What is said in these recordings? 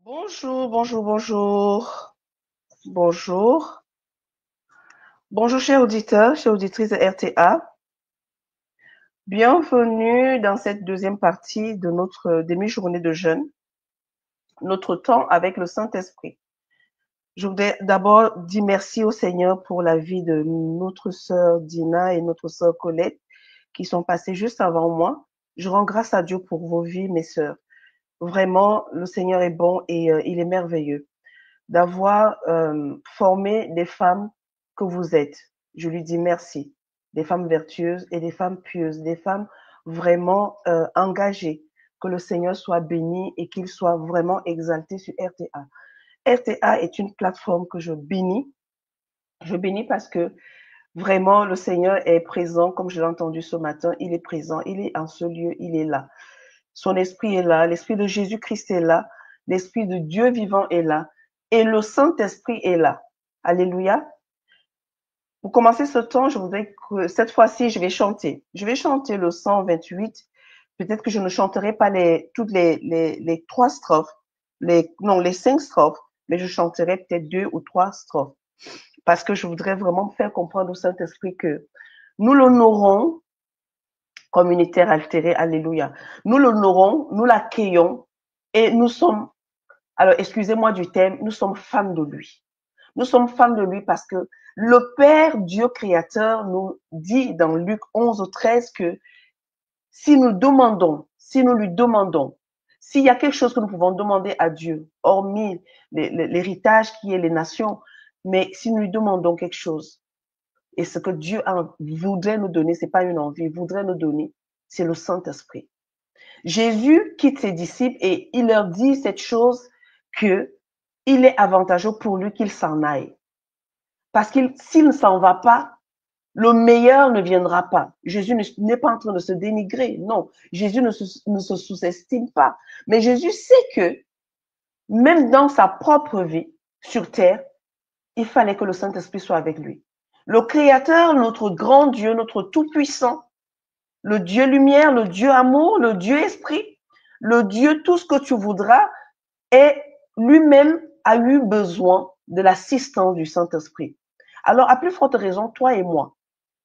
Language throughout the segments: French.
Bonjour, bonjour, bonjour, bonjour. Bonjour, chers auditeurs, chères auditrices de RTA. Bienvenue dans cette deuxième partie de notre demi-journée de jeûne, notre temps avec le Saint-Esprit. Je voudrais d'abord dire merci au Seigneur pour la vie de notre sœur Dina et notre sœur Colette qui sont passées juste avant moi. Je rends grâce à Dieu pour vos vies, mes sœurs. Vraiment, le Seigneur est bon et il est merveilleux d'avoir formé des femmes que vous êtes. Je lui dis merci. Des femmes vertueuses et des femmes pieuses, des femmes vraiment engagées. Que le Seigneur soit béni et qu'il soit vraiment exalté sur RTA. RTA est une plateforme que je bénis. Je bénis parce que vraiment le Seigneur est présent, comme je l'ai entendu ce matin, il est présent, il est en ce lieu, il est là. Son esprit est là, l'esprit de Jésus-Christ est là, l'esprit de Dieu vivant est là et le Saint-Esprit est là. Alléluia. Pour commencer ce temps, je voudrais que cette fois-ci, je vais chanter. Je vais chanter le 128. Peut-être que je ne chanterai pas toutes les trois strophes, les 5 strophes, mais je chanterai peut-être 2 ou 3 strophes. Parce que je voudrais vraiment faire comprendre au Saint-Esprit que nous l'honorons comme une terre altérée. Alléluia. Nous l'honorons, nous l'accueillons et nous sommes, alors excusez-moi du terme, nous sommes fans de lui. Nous sommes fans de lui parce que le Père Dieu créateur nous dit dans Luc 11:13 que si nous demandons, si nous lui demandons, s'il y a quelque chose que nous pouvons demander à Dieu, hormis l'héritage qui est les nations, mais si nous lui demandons quelque chose, et ce que Dieu voudrait nous donner, c'est pas une envie, il voudrait nous donner, c'est le Saint-Esprit. Jésus quitte ses disciples et il leur dit cette chose que il est avantageux pour lui qu'il s'en aille. Parce qu'il, s'il ne s'en va pas, le meilleur ne viendra pas. Jésus n'est pas en train de se dénigrer. Non. Jésus ne se sous-estime pas. Mais Jésus sait que, même dans sa propre vie, sur terre, il fallait que le Saint-Esprit soit avec lui. Le Créateur, notre grand Dieu, notre Tout-Puissant, le Dieu lumière, le Dieu amour, le Dieu esprit, le Dieu tout ce que tu voudras, et lui-même a eu besoin de l'assistance du Saint-Esprit. Alors, à plus forte raison, toi et moi.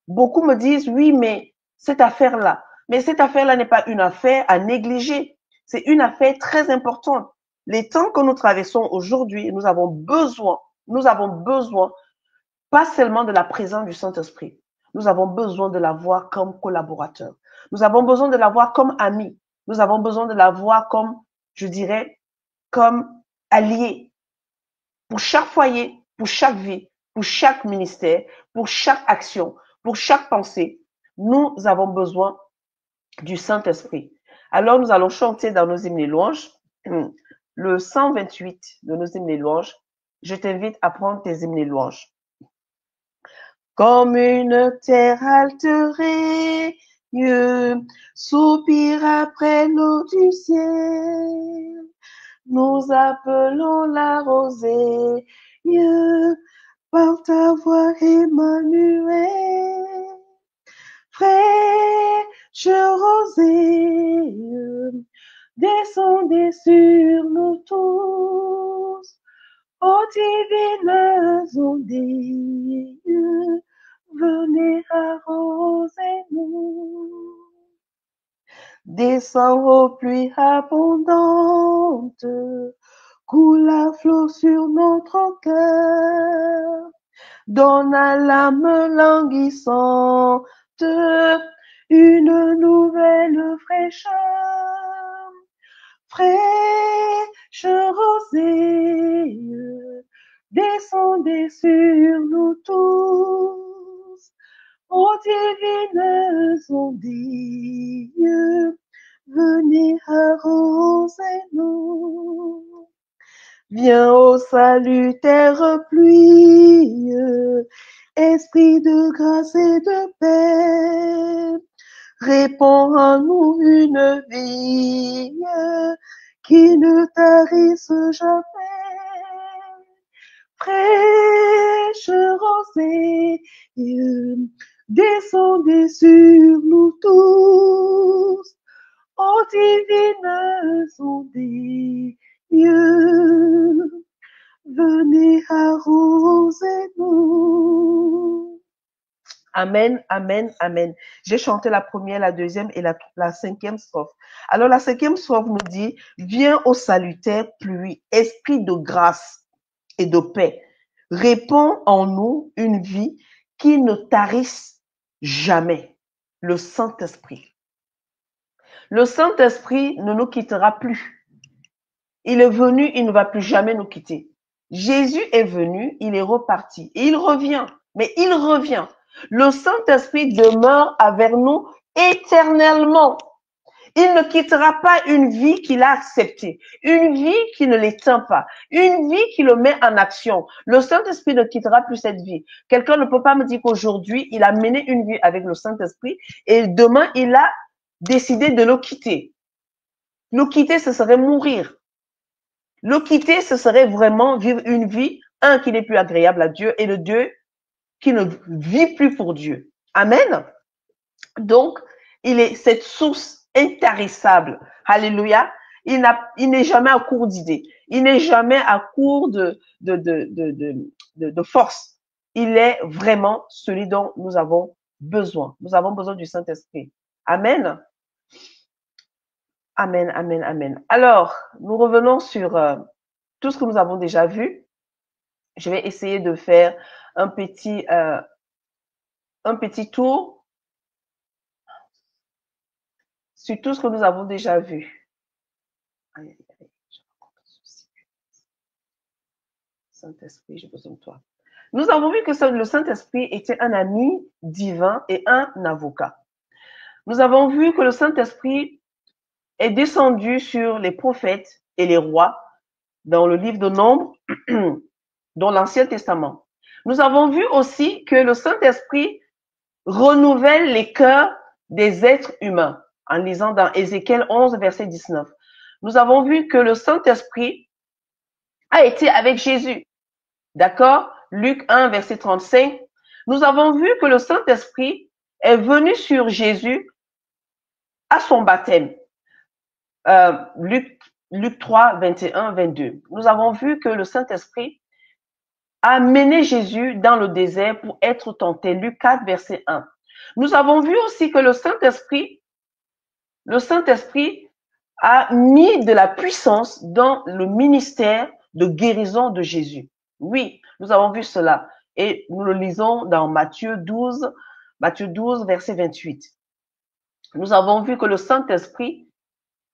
Beaucoup me disent, oui, mais cette affaire-là, n'est pas une affaire à négliger. C'est une affaire très importante. Les temps que nous traversons aujourd'hui, nous avons besoin pas seulement de la présence du Saint-Esprit. Nous avons besoin de l'avoir comme collaborateur. Nous avons besoin de l'avoir comme ami. Nous avons besoin de l'avoir comme, je dirais, comme allié pour chaque foyer, pour chaque vie, pour chaque ministère, pour chaque action, pour chaque pensée. Nous avons besoin du Saint-Esprit. Alors nous allons chanter dans nos hymnes et louanges le 128 de nos hymnes et louanges. Je t'invite à prendre tes hymnes et louanges. Comme une terre altérée, soupire après l'eau du ciel. Nous appelons la rosée, par ta voix Emmanuel. Fraîche rosée, descendez sur nous tous. Ô divines ondes, venez arroser-nous. Descends aux pluies abondantes, coule à flot sur notre cœur. Donne à l'âme languissante une nouvelle fraîcheur. Fraîche rosée, descendez sur nous tous. Ô divines ondes, venez arroser-nous. Viens ô salutaire pluie, esprit de grâce et de paix, répands en nous une vie qui ne tarisse jamais. Fraîche rosée, descendez sur nous tous. Ô divines ondes, venez arrosez-nous. Amen, amen, amen. J'ai chanté la première, la deuxième et la cinquième strophe. Alors la cinquième strophe nous dit, viens au salutaire pluie, esprit de grâce et de paix. Répands en nous une vie qui ne tarisse jamais. Le Saint-Esprit. Le Saint-Esprit ne nous quittera plus. Il est venu, il ne va plus jamais nous quitter. Jésus est venu, il est reparti. Et il revient, mais il revient. Le Saint-Esprit demeure avec nous éternellement. Il ne quittera pas une vie qu'il a acceptée, une vie qui ne l'éteint pas, une vie qui le met en action. Le Saint-Esprit ne quittera plus cette vie. Quelqu'un ne peut pas me dire qu'aujourd'hui, il a mené une vie avec le Saint-Esprit et demain, il a décidé de le quitter. Le quitter, ce serait mourir. Le quitter, ce serait vraiment vivre une vie, un, qui n'est plus agréable à Dieu et le deux, qui ne vit plus pour Dieu. Amen. Donc, il est cette source intarissable. Alléluia. Il n'est jamais à court d'idées. Il n'est jamais à court de force. Il est vraiment celui dont nous avons besoin. Nous avons besoin du Saint-Esprit. Amen. Amen, amen, amen. Alors, nous revenons sur tout ce que nous avons déjà vu. Je vais essayer de faire un petit tour sur tout ce que nous avons déjà vu. Saint-Esprit, j'ai besoin de toi. Nous avons vu que le Saint-Esprit était un ami divin et un avocat. Nous avons vu que le Saint-Esprit est descendu sur les prophètes et les rois dans le livre de Nombre, dans l'Ancien Testament. Nous avons vu aussi que le Saint-Esprit renouvelle les cœurs des êtres humains en lisant dans Ézéchiel 11, verset 19. Nous avons vu que le Saint-Esprit a été avec Jésus. D'accord? Luc 1, verset 35. Nous avons vu que le Saint-Esprit est venu sur Jésus à son baptême. Luc 3, 21, 22. Nous avons vu que le Saint-Esprit a mené Jésus dans le désert pour être tenté. Luc 4, verset 1. Nous avons vu aussi que le Saint-Esprit a mis de la puissance dans le ministère de guérison de Jésus. Oui, nous avons vu cela. Et nous le lisons dans Matthieu 12, verset 28. Nous avons vu que le Saint-Esprit,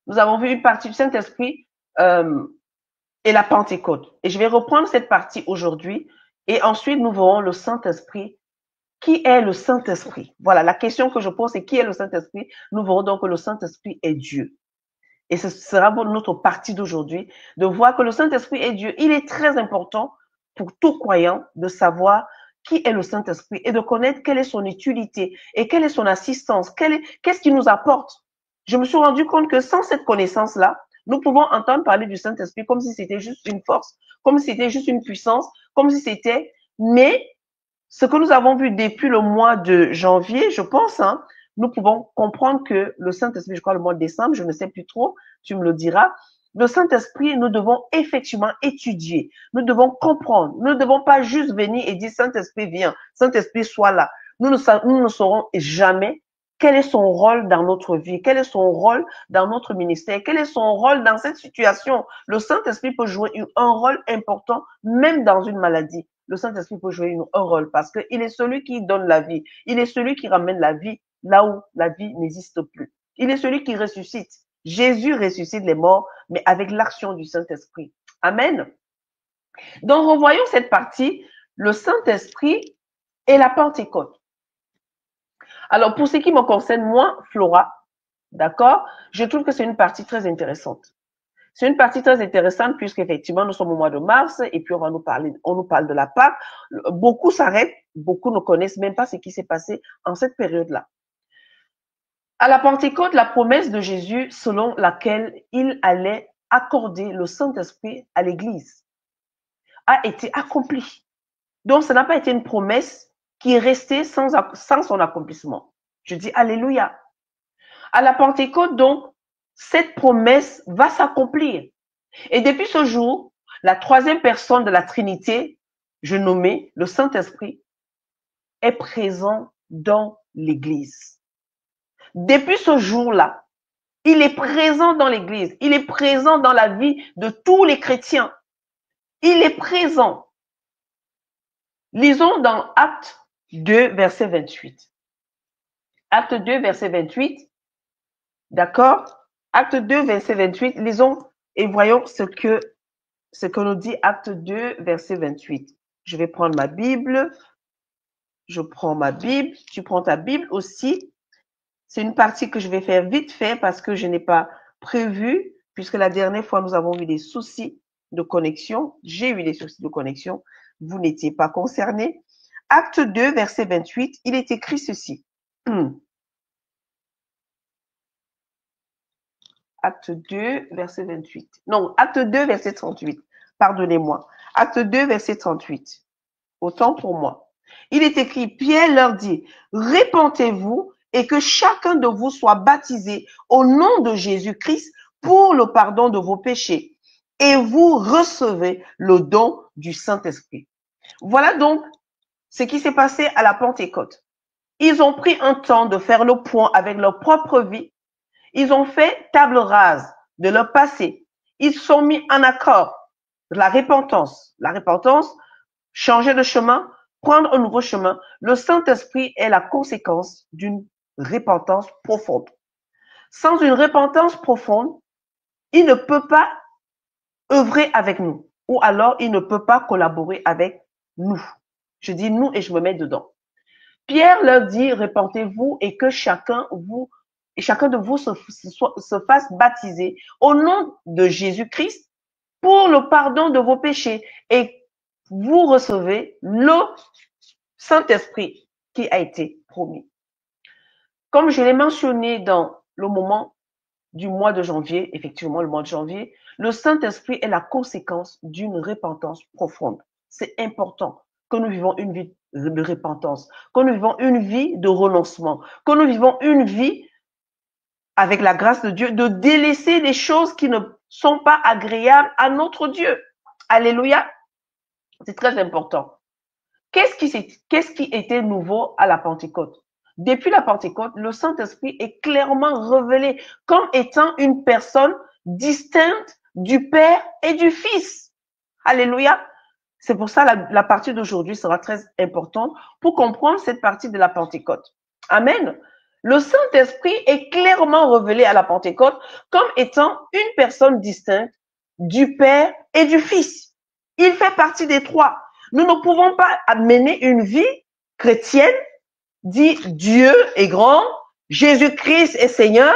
nous avons vu une partie du Saint-Esprit et la Pentecôte. Et je vais reprendre cette partie aujourd'hui. Et ensuite, nous verrons le Saint-Esprit. Qui est le Saint-Esprit? Voilà, la question que je pose, c'est qui est le Saint-Esprit? Nous verrons donc que le Saint-Esprit est Dieu. Et ce sera notre partie d'aujourd'hui, de voir que le Saint-Esprit est Dieu. Il est très important pour tout croyant de savoir qui est le Saint-Esprit et de connaître quelle est son utilité et quelle est son assistance, qu'est-ce qu'il nous apporte. Je me suis rendu compte que sans cette connaissance-là, nous pouvons entendre parler du Saint-Esprit comme si c'était juste une force, comme si c'était juste une puissance, comme si c'était... Mais ce que nous avons vu depuis le mois de janvier, je pense, nous pouvons comprendre que le Saint-Esprit, je crois le mois de décembre, je ne sais plus trop, tu me le diras, le Saint-Esprit, nous devons effectivement étudier, nous devons comprendre, nous ne devons pas juste venir et dire Saint-Esprit viens, Saint-Esprit sois là. Nous ne saurons jamais quel est son rôle dans notre vie, quel est son rôle dans notre ministère, quel est son rôle dans cette situation. Le Saint-Esprit peut jouer un rôle important même dans une maladie. Le Saint-Esprit peut jouer un rôle parce qu'il est celui qui donne la vie. Il est celui qui ramène la vie là où la vie n'existe plus. Il est celui qui ressuscite. Jésus ressuscite les morts, mais avec l'action du Saint-Esprit. Amen. Donc, revoyons cette partie, le Saint-Esprit et la Pentecôte. Alors, pour ce qui me concerne, moi, Flora, d'accord, je trouve que c'est une partie très intéressante. C'est une partie très intéressante puisqu'effectivement, nous sommes au mois de mars et puis on nous parle de la Pâque. Beaucoup s'arrêtent, beaucoup ne connaissent même pas ce qui s'est passé en cette période-là. À la Pentecôte, la promesse de Jésus selon laquelle il allait accorder le Saint-Esprit à l'Église a été accomplie. Donc, ça n'a pas été une promesse qui est restée sans son accomplissement. Je dis Alléluia. À la Pentecôte, donc, cette promesse va s'accomplir. Et depuis ce jour, La troisième personne de la Trinité, je nommais le Saint-Esprit, est présent dans l'Église. Depuis ce jour-là, il est présent dans l'Église. Il est présent dans la vie de tous les chrétiens. Il est présent. Lisons dans Acte 2, verset 28. Acte 2, verset 28. D'accord? Acte 2, verset 28. Lisons et voyons ce que nous dit Acte 2, verset 28. Je vais prendre ma Bible. Je prends ma Bible. Tu prends ta Bible aussi. C'est une partie que je vais faire vite fait parce que je n'ai pas prévu, puisque la dernière fois, nous avons eu des soucis de connexion. J'ai eu des soucis de connexion. Vous n'étiez pas concernés. Acte 2, verset 28, il est écrit ceci. Acte 2, verset 28. Non, acte 2, verset 38. Pardonnez-moi. Acte 2, verset 38. Autant pour moi. Il est écrit, Pierre leur dit, répentez-vous et que chacun de vous soit baptisé au nom de Jésus-Christ pour le pardon de vos péchés. Et vous recevez le don du Saint-Esprit. Voilà donc ce qui s'est passé à la Pentecôte. Ils ont pris un temps de faire le point avec leur propre vie. Ils ont fait table rase de leur passé. Ils se sont mis en accord de la repentance. La repentance, changer de chemin, prendre un nouveau chemin. Le Saint-Esprit est la conséquence d'une repentance profonde. Sans une repentance profonde, il ne peut pas œuvrer avec nous, ou alors il ne peut pas collaborer avec nous. Je dis nous et je me mets dedans. Pierre leur dit, repentez-vous et que chacun de vous se fasse baptiser au nom de Jésus-Christ pour le pardon de vos péchés et vous recevez le Saint-Esprit qui a été promis. Comme je l'ai mentionné dans le moment du mois de janvier, effectivement le mois de janvier, le Saint-Esprit est la conséquence d'une repentance profonde. C'est important que nous vivons une vie de repentance, que nous vivons une vie de renoncement, que nous vivons une vie avec la grâce de Dieu, de délaisser les choses qui ne sont pas agréables à notre Dieu. Alléluia. C'est très important. Qu'est-ce qui était nouveau à la Pentecôte? Depuis la Pentecôte, le Saint-Esprit est clairement révélé comme étant une personne distincte du Père et du Fils. Alléluia. C'est pour ça la partie d'aujourd'hui sera très importante pour comprendre cette partie de la Pentecôte. Amen. Le Saint-Esprit est clairement révélé à la Pentecôte comme étant une personne distincte du Père et du Fils. Il fait partie des trois. Nous ne pouvons pas mener une vie chrétienne, dit Dieu est grand, Jésus-Christ est Seigneur,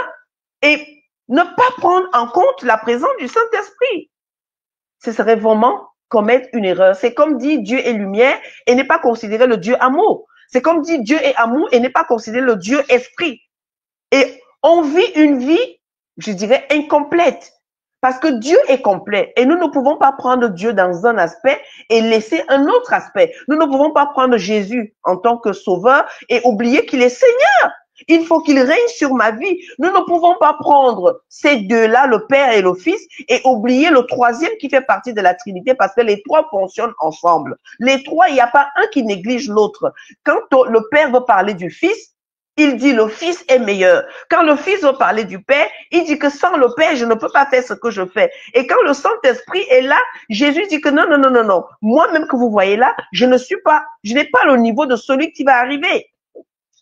et ne pas prendre en compte la présence du Saint-Esprit. Ce serait vraiment commettre une erreur. C'est comme dit Dieu est lumière et n'est pas considéré le Dieu amour. C'est comme dit Dieu est amour et n'est pas considéré le Dieu esprit. Et on vit une vie, je dirais, incomplète. Parce que Dieu est complet et nous ne pouvons pas prendre Dieu dans un aspect et laisser un autre aspect. Nous ne pouvons pas prendre Jésus en tant que sauveur et oublier qu'il est Seigneur. Il faut qu'il règne sur ma vie. Nous ne pouvons pas prendre ces deux-là, le Père et le Fils, et oublier le troisième qui fait partie de la Trinité parce que les trois fonctionnent ensemble. Les trois, il n'y a pas un qui néglige l'autre. Quand le Père veut parler du Fils, il dit le Fils est meilleur. Quand le Fils veut parler du Père, il dit que sans le Père, je ne peux pas faire ce que je fais. Et quand le Saint-Esprit est là, Jésus dit que non, non, non, non, non. Moi-même que vous voyez là, je n'ai pas le niveau de celui qui va arriver.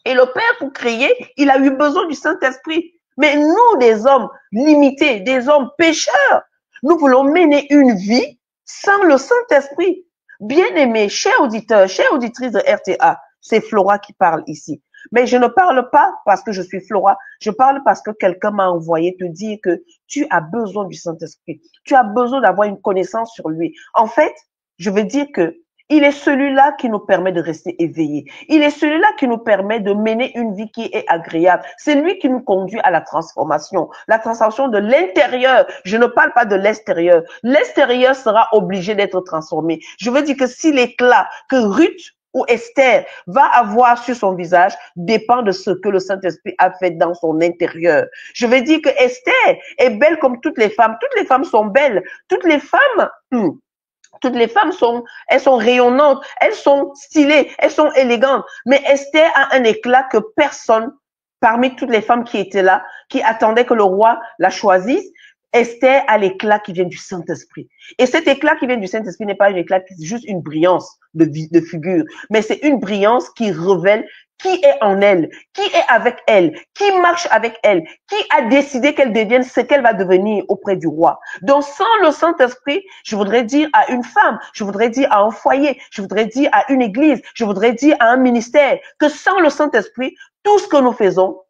Et le Père, pour créer, il a eu besoin du Saint-Esprit. Mais nous, des hommes limités, des hommes pécheurs, nous voulons mener une vie sans le Saint-Esprit. Bien-aimés, chers auditeurs, chères auditrices de RTA, c'est Flora qui parle ici. Mais je ne parle pas parce que je suis Flora, je parle parce que quelqu'un m'a envoyé te dire que tu as besoin du Saint-Esprit. Tu as besoin d'avoir une connaissance sur lui. En fait, je veux dire que il est celui-là qui nous permet de rester éveillés. Il est celui-là qui nous permet de mener une vie qui est agréable. C'est lui qui nous conduit à la transformation de l'intérieur. Je ne parle pas de l'extérieur. L'extérieur sera obligé d'être transformé. Je veux dire que si l'éclat que Ruth ou Esther va avoir sur son visage dépend de ce que le Saint-Esprit a fait dans son intérieur. Je veux dire que Esther est belle comme toutes les femmes. Toutes les femmes sont belles. Toutes les femmes Toutes les femmes elles sont rayonnantes, elles sont stylées, elles sont élégantes. Mais Esther a un éclat que personne, parmi toutes les femmes qui étaient là, qui attendaient que le roi la choisisse, Esther a l'éclat qui vient du Saint-Esprit. Et cet éclat qui vient du Saint-Esprit n'est pas un éclat, c'est juste une brillance de figure, mais c'est une brillance qui révèle qui est en elle, qui est avec elle, qui marche avec elle, qui a décidé qu'elle devienne ce qu'elle va devenir auprès du roi. Donc, sans le Saint-Esprit, je voudrais dire à une femme, je voudrais dire à un foyer, je voudrais dire à une église, je voudrais dire à un ministère, que sans le Saint-Esprit, tout ce que nous faisons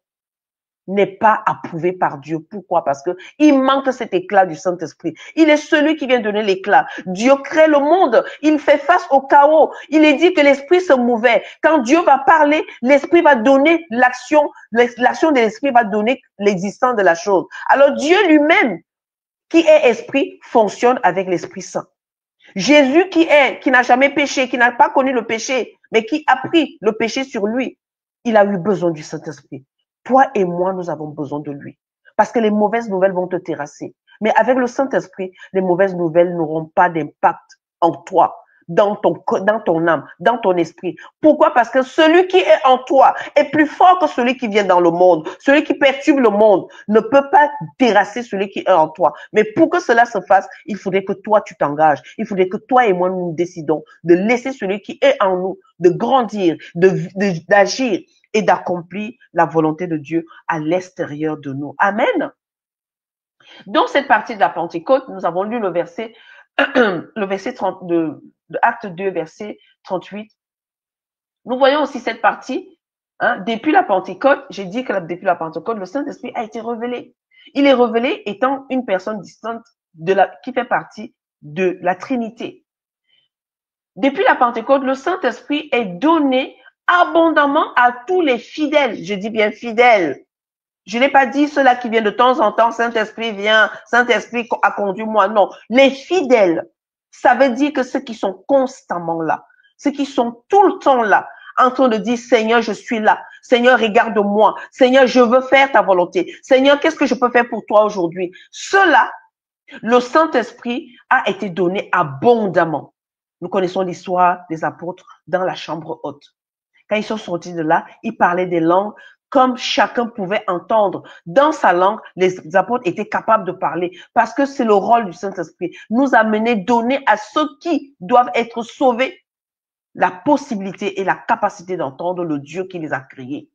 n'est pas approuvé par Dieu. Pourquoi? Parce que il manque cet éclat du Saint-Esprit. Il est celui qui vient donner l'éclat. Dieu crée le monde. Il fait face au chaos. Il est dit que l'Esprit se mouvait. Quand Dieu va parler, l'Esprit va donner l'action. L'action de l'Esprit va donner l'existence de la chose. Alors Dieu lui-même, qui est Esprit, fonctionne avec l'Esprit Saint. Jésus qui n'a jamais péché, qui n'a pas connu le péché, mais qui a pris le péché sur lui, il a eu besoin du Saint-Esprit. Toi et moi, nous avons besoin de lui. Parce que les mauvaises nouvelles vont te terrasser. Mais avec le Saint-Esprit, les mauvaises nouvelles n'auront pas d'impact en toi, dans ton âme, dans ton esprit. Pourquoi? Parce que celui qui est en toi est plus fort que celui qui vient dans le monde. Celui qui perturbe le monde ne peut pas terrasser celui qui est en toi. Mais pour que cela se fasse, il faudrait que toi, tu t'engages. Il faudrait que toi et moi, nous décidons de laisser celui qui est en nous, de grandir, d'agir et d'accomplir la volonté de Dieu à l'extérieur de nous. Amen. Dans cette partie de la Pentecôte, nous avons lu le verset 30 de Acte 2, verset 38. Nous voyons aussi cette partie, depuis la Pentecôte, j'ai dit que depuis la Pentecôte, le Saint-Esprit a été révélé. Il est révélé étant une personne distante qui fait partie de la Trinité. Depuis la Pentecôte, le Saint-Esprit est donné abondamment à tous les fidèles. Je dis bien fidèles. Je n'ai pas dit ceux-là qui viennent de temps en temps, Saint-Esprit vient, Saint-Esprit a conduit moi. Non, les fidèles, ça veut dire que ceux qui sont constamment là, ceux qui sont tout le temps là, en train de dire, Seigneur, je suis là. Seigneur, regarde-moi. Seigneur, je veux faire ta volonté. Seigneur, qu'est-ce que je peux faire pour toi aujourd'hui? Ceux-là, le Saint-Esprit a été donné abondamment. Nous connaissons l'histoire des apôtres dans la chambre haute. Quand ils sont sortis de là, ils parlaient des langues comme chacun pouvait entendre. Dans sa langue, les apôtres étaient capables de parler parce que c'est le rôle du Saint-Esprit. Nous amener, donner à ceux qui doivent être sauvés la possibilité et la capacité d'entendre le Dieu qui les a créés.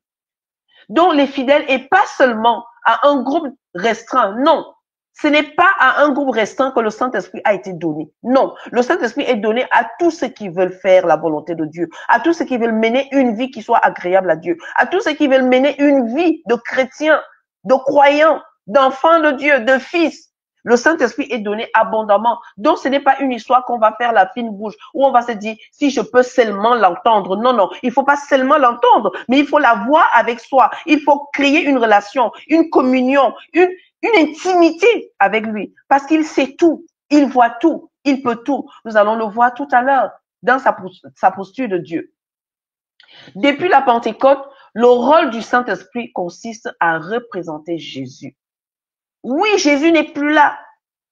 Donc les fidèles, et pas seulement à un groupe restreint, non. Ce n'est pas à un groupe restreint que le Saint-Esprit a été donné. Non, le Saint-Esprit est donné à tous ceux qui veulent faire la volonté de Dieu, à tous ceux qui veulent mener une vie qui soit agréable à Dieu, à tous ceux qui veulent mener une vie de chrétiens, de croyants, d'enfants de Dieu, de fils. Le Saint-Esprit est donné abondamment. Donc, ce n'est pas une histoire qu'on va faire la fine bouche, où on va se dire, si je peux seulement l'entendre. Non, non, il faut pas seulement l'entendre, mais il faut la voir avec soi. Il faut créer une relation, une communion, une intimité avec lui, parce qu'il sait tout, il voit tout, il peut tout. Nous allons le voir tout à l'heure dans sa posture de Dieu. Depuis la Pentecôte, le rôle du Saint-Esprit consiste à représenter Jésus. Oui, Jésus n'est plus là.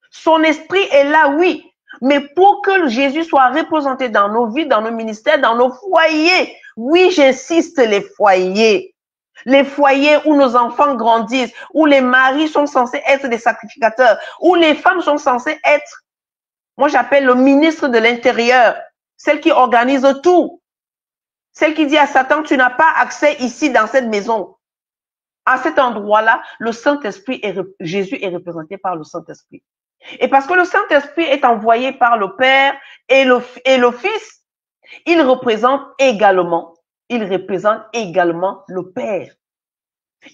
Son esprit est là, oui. Mais pour que Jésus soit représenté dans nos vies, dans nos ministères, dans nos foyers, oui, j'insiste, les foyers. Les foyers où nos enfants grandissent, où les maris sont censés être des sacrificateurs, où les femmes sont censées être, moi j'appelle le ministre de l'Intérieur, celle qui organise tout, celle qui dit à Satan, tu n'as pas accès ici dans cette maison. À cet endroit-là, le Saint-Esprit, Jésus est représenté par le Saint-Esprit. Et parce que le Saint-Esprit est envoyé par le Père et le Fils, il représente également le Père.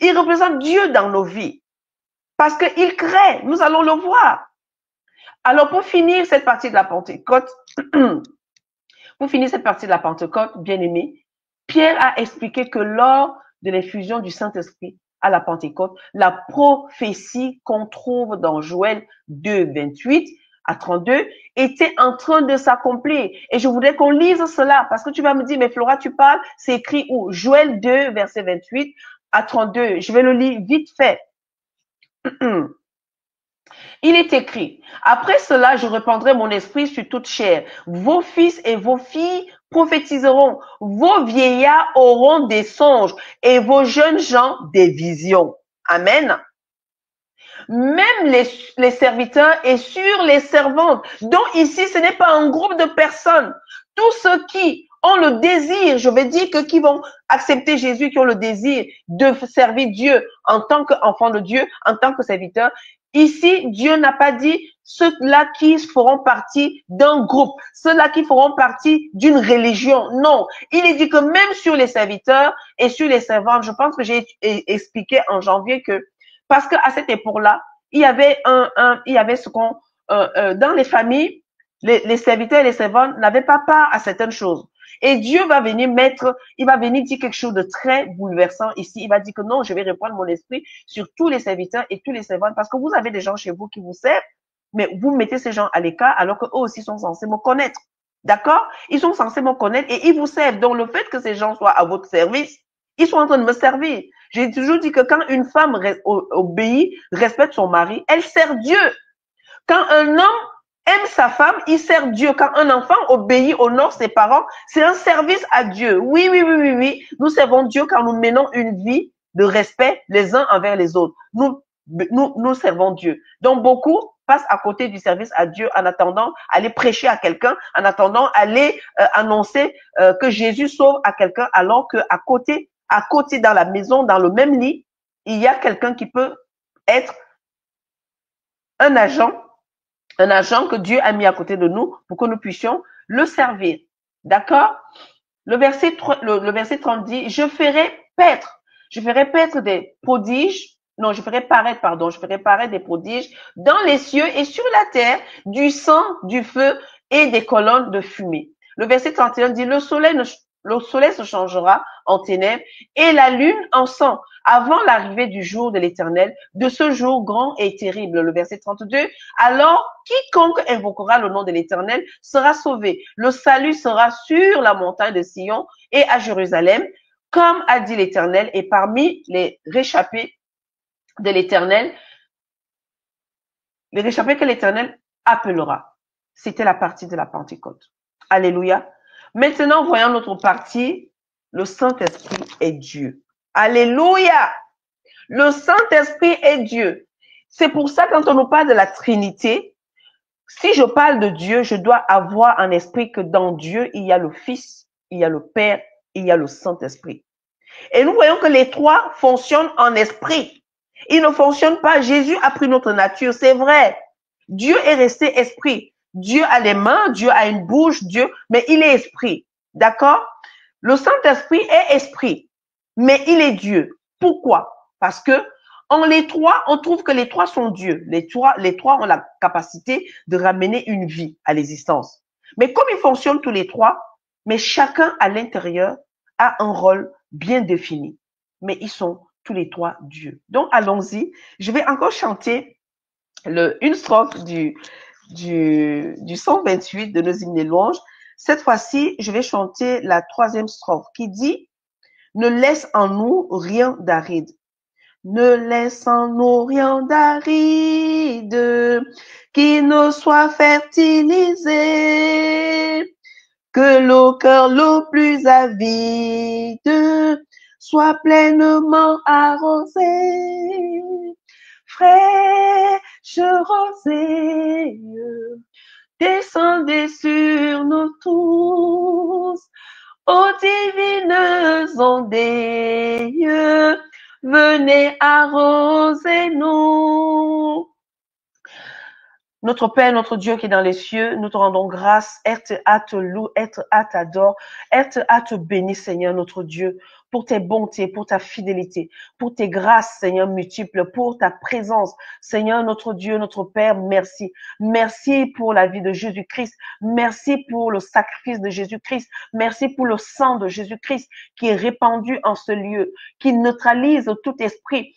Il représente Dieu dans nos vies. Parce qu'il crée, nous allons le voir. Alors, pour finir cette partie de la Pentecôte, bien-aimés, Pierre a expliqué que lors de l'effusion du Saint-Esprit à la Pentecôte, la prophétie qu'on trouve dans Joël 2, 28 à 32 était en train de s'accomplir. Et je voudrais qu'on lise cela, parce que tu vas me dire, mais Flora, tu parles, c'est écrit où? Joël 2, verset 28 à 32. Je vais le lire vite fait. Il est écrit, après cela, je répandrai mon esprit sur toute chair. Vos fils et vos filles prophétiseront. Vos vieillards auront des songes et vos jeunes gens des visions. Amen. Même les serviteurs et sur les servantes. Donc ici, ce n'est pas un groupe de personnes. Tous ceux qui ont le désir, je vais dire que qui vont accepter Jésus, qui ont le désir de servir Dieu en tant qu'enfant de Dieu, en tant que serviteur. Ici, Dieu n'a pas dit ceux-là qui feront partie d'un groupe, ceux-là qui feront partie d'une religion. Non, il est dit que même sur les serviteurs et sur les servantes, je pense que j'ai expliqué en janvier que parce qu'à cette époque-là, il y avait il y avait ce qu'on, dans les familles, les serviteurs et les servantes n'avaient pas part à certaines choses. Et Dieu va venir il va venir dire quelque chose de très bouleversant ici. Il va dire que non, je vais reprendre mon esprit sur tous les serviteurs et tous les servantes parce que vous avez des gens chez vous qui vous servent, mais vous mettez ces gens à l'écart alors qu'eux aussi sont censés me connaître. D'accord? Ils sont censés me connaître et ils vous servent. Donc, le fait que ces gens soient à votre service, ils sont en train de me servir. J'ai toujours dit que quand une femme obéit, respecte son mari, elle sert Dieu. Quand un homme aime sa femme, il sert Dieu. Quand un enfant obéit, honore ses parents, c'est un service à Dieu. Oui, oui, oui, oui, oui. Nous servons Dieu quand nous menons une vie de respect les uns envers les autres. Nous servons Dieu. Donc, beaucoup passent à côté du service à Dieu en attendant aller prêcher à quelqu'un, en attendant aller annoncer que Jésus sauve à quelqu'un, alors que à côté dans la maison, dans le même lit, il y a quelqu'un qui peut être un agent que Dieu a mis à côté de nous pour que nous puissions le servir. D'accord? Le verset 30 dit, je ferai paître des prodiges, non, je ferai paraître des prodiges dans les cieux et sur la terre, du sang, du feu et des colonnes de fumée. Le verset 31 dit, le soleil se changera en ténèbres et la lune en sang avant l'arrivée du jour de l'Éternel, de ce jour grand et terrible. Le verset 32, alors quiconque invoquera le nom de l'Éternel sera sauvé. Le salut sera sur la montagne de Sion et à Jérusalem, comme a dit l'Éternel, et parmi les réchappés de l'Éternel, les réchappés que l'Éternel appellera. C'était la partie de la Pentecôte. Alléluia. Maintenant, voyons notre partie. Le Saint-Esprit est Dieu. Alléluia. Le Saint-Esprit est Dieu. C'est pour ça, quand on nous parle de la Trinité, si je parle de Dieu, je dois avoir un esprit que dans Dieu, il y a le Fils, il y a le Père, il y a le Saint-Esprit. Et nous voyons que les trois fonctionnent en esprit. Ils ne fonctionnent pas. Jésus a pris notre nature, c'est vrai. Dieu est resté esprit. Dieu a les mains, Dieu a une bouche, Dieu, mais il est esprit. D'accord? Le Saint-Esprit est esprit, mais il est Dieu. Pourquoi? Parce que en les trois, on trouve que les trois sont Dieu. Les trois ont la capacité de ramener une vie à l'existence. Mais comme ils fonctionnent tous les trois, mais chacun à l'intérieur a un rôle bien défini. Mais ils sont tous les trois Dieu. Donc allons-y. Je vais encore chanter une strophe du 128 de nos hymnes et louanges. Cette fois-ci, je vais chanter la troisième strophe qui dit « Ne laisse en nous rien d'aride. Ne laisse en nous rien d'aride, qui ne soit fertilisé. Que le cœur le plus avide soit pleinement arrosé. Fraîche rosée, descendez sur nous tous, ô divines ondées, venez arroser nous. Notre Père, notre Dieu qui est dans les cieux, nous te rendons grâce, être à te louer, être à t'adorer, être à te bénir, Seigneur, notre Dieu, pour tes bontés, pour ta fidélité, pour tes grâces, Seigneur, multiples, pour ta présence. Seigneur, notre Dieu, notre Père, merci. Merci pour la vie de Jésus-Christ. Merci pour le sacrifice de Jésus-Christ. Merci pour le sang de Jésus-Christ qui est répandu en ce lieu, qui neutralise tout esprit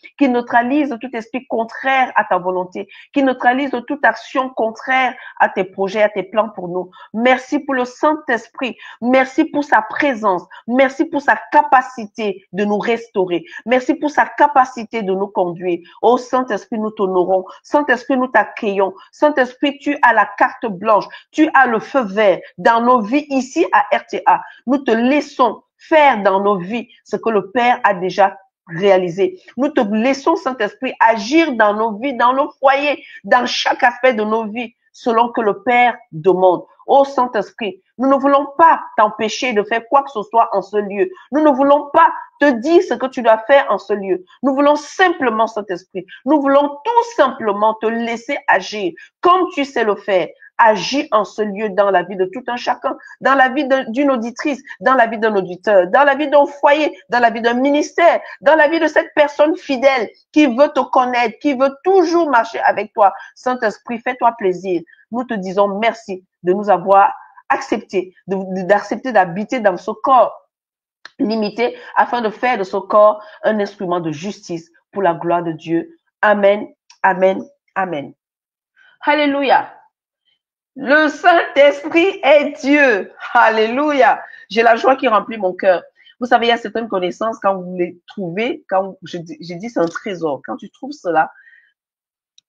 contraire à ta volonté, qui neutralise toute action contraire à tes projets, à tes plans pour nous. Merci pour le Saint-Esprit. Merci pour sa présence. Merci pour sa capacité capacité de nous restaurer. Merci pour sa capacité de nous conduire. Oh Saint-Esprit, nous t'honorons. Saint-Esprit, nous t'accueillons. Saint-Esprit, tu as la carte blanche. Tu as le feu vert dans nos vies ici à RTA. Nous te laissons faire dans nos vies ce que le Père a déjà réalisé. Nous te laissons, Saint-Esprit, agir dans nos vies, dans nos foyers, dans chaque aspect de nos vies, selon que le Père demande. Ô Saint-Esprit, nous ne voulons pas t'empêcher de faire quoi que ce soit en ce lieu. Nous ne voulons pas te dire ce que tu dois faire en ce lieu. Nous voulons simplement, Saint-Esprit, nous voulons tout simplement te laisser agir comme tu sais le faire. Agis en ce lieu dans la vie de tout un chacun, dans la vie d'une auditrice, dans la vie d'un auditeur, dans la vie d'un foyer, dans la vie d'un ministère, dans la vie de cette personne fidèle qui veut te connaître, qui veut toujours marcher avec toi. Saint-Esprit, fais-toi plaisir. Nous te disons merci de nous avoir accepté, d'accepter d'habiter dans ce corps limité afin de faire de ce corps un instrument de justice pour la gloire de Dieu. Amen, amen, amen. Alléluia. Le Saint-Esprit est Dieu. Alléluia. J'ai la joie qui remplit mon cœur. Vous savez, il y a certaines connaissances, quand vous les trouvez, quand j'ai dit c'est un trésor. Quand tu trouves cela,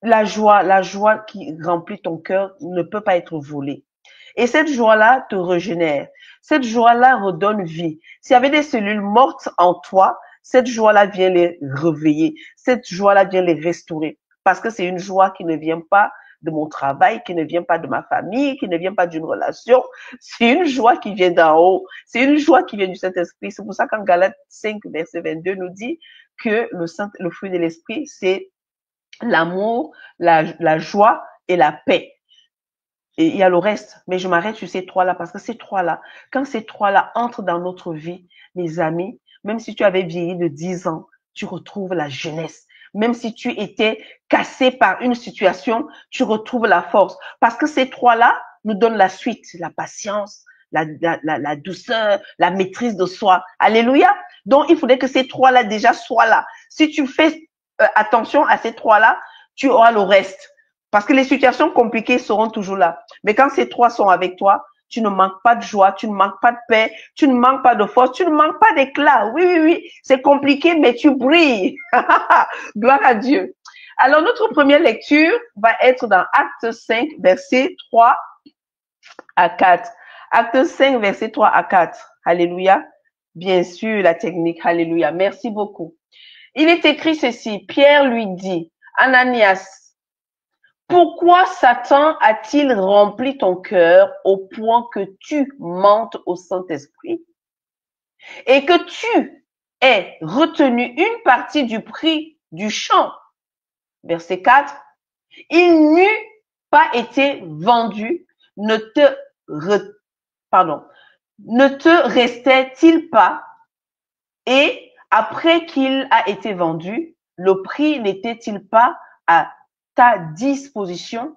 la joie qui remplit ton cœur ne peut pas être volée. Et cette joie-là te régénère. Cette joie-là redonne vie. S'il y avait des cellules mortes en toi, cette joie-là vient les réveiller. Cette joie-là vient les restaurer. Parce que c'est une joie qui ne vient pas de mon travail, qui ne vient pas de ma famille, qui ne vient pas d'une relation. C'est une joie qui vient d'en haut. C'est une joie qui vient du Saint-Esprit. C'est pour ça qu'en Galates 5, verset 22 nous dit que le fruit de l'Esprit, c'est l'amour, la joie et la paix. Et il y a le reste, mais je m'arrête sur ces trois-là parce que ces trois-là, quand ces trois-là entrent dans notre vie, mes amis, même si tu avais vieilli de 10 ans, tu retrouves la jeunesse. Même si tu étais cassé par une situation, tu retrouves la force. Parce que ces trois-là nous donnent la suite, la patience, la douceur, la maîtrise de soi. Alléluia. Donc, il faudrait que ces trois-là déjà soient là. Si tu fais attention à ces trois-là, tu auras le reste. Parce que les situations compliquées seront toujours là. Mais quand ces trois sont avec toi, tu ne manques pas de joie, tu ne manques pas de paix, tu ne manques pas de force, tu ne manques pas d'éclat. Oui, oui, oui, c'est compliqué, mais tu brilles. Gloire à Dieu. Alors, notre première lecture va être dans Acte 5, versets 3 à 4. Acte 5, versets 3 à 4. Alléluia. Bien sûr, la technique. Alléluia. Merci beaucoup. Il est écrit ceci. Pierre lui dit, Ananias, pourquoi Satan a-t-il rempli ton cœur au point que tu mentes au Saint-Esprit et que tu aies retenu une partie du prix du champ? Verset 4. Il n'eût pas été vendu, ne te restait-il pas? Et après qu'il a été vendu, le prix n'était-il pas à ta disposition?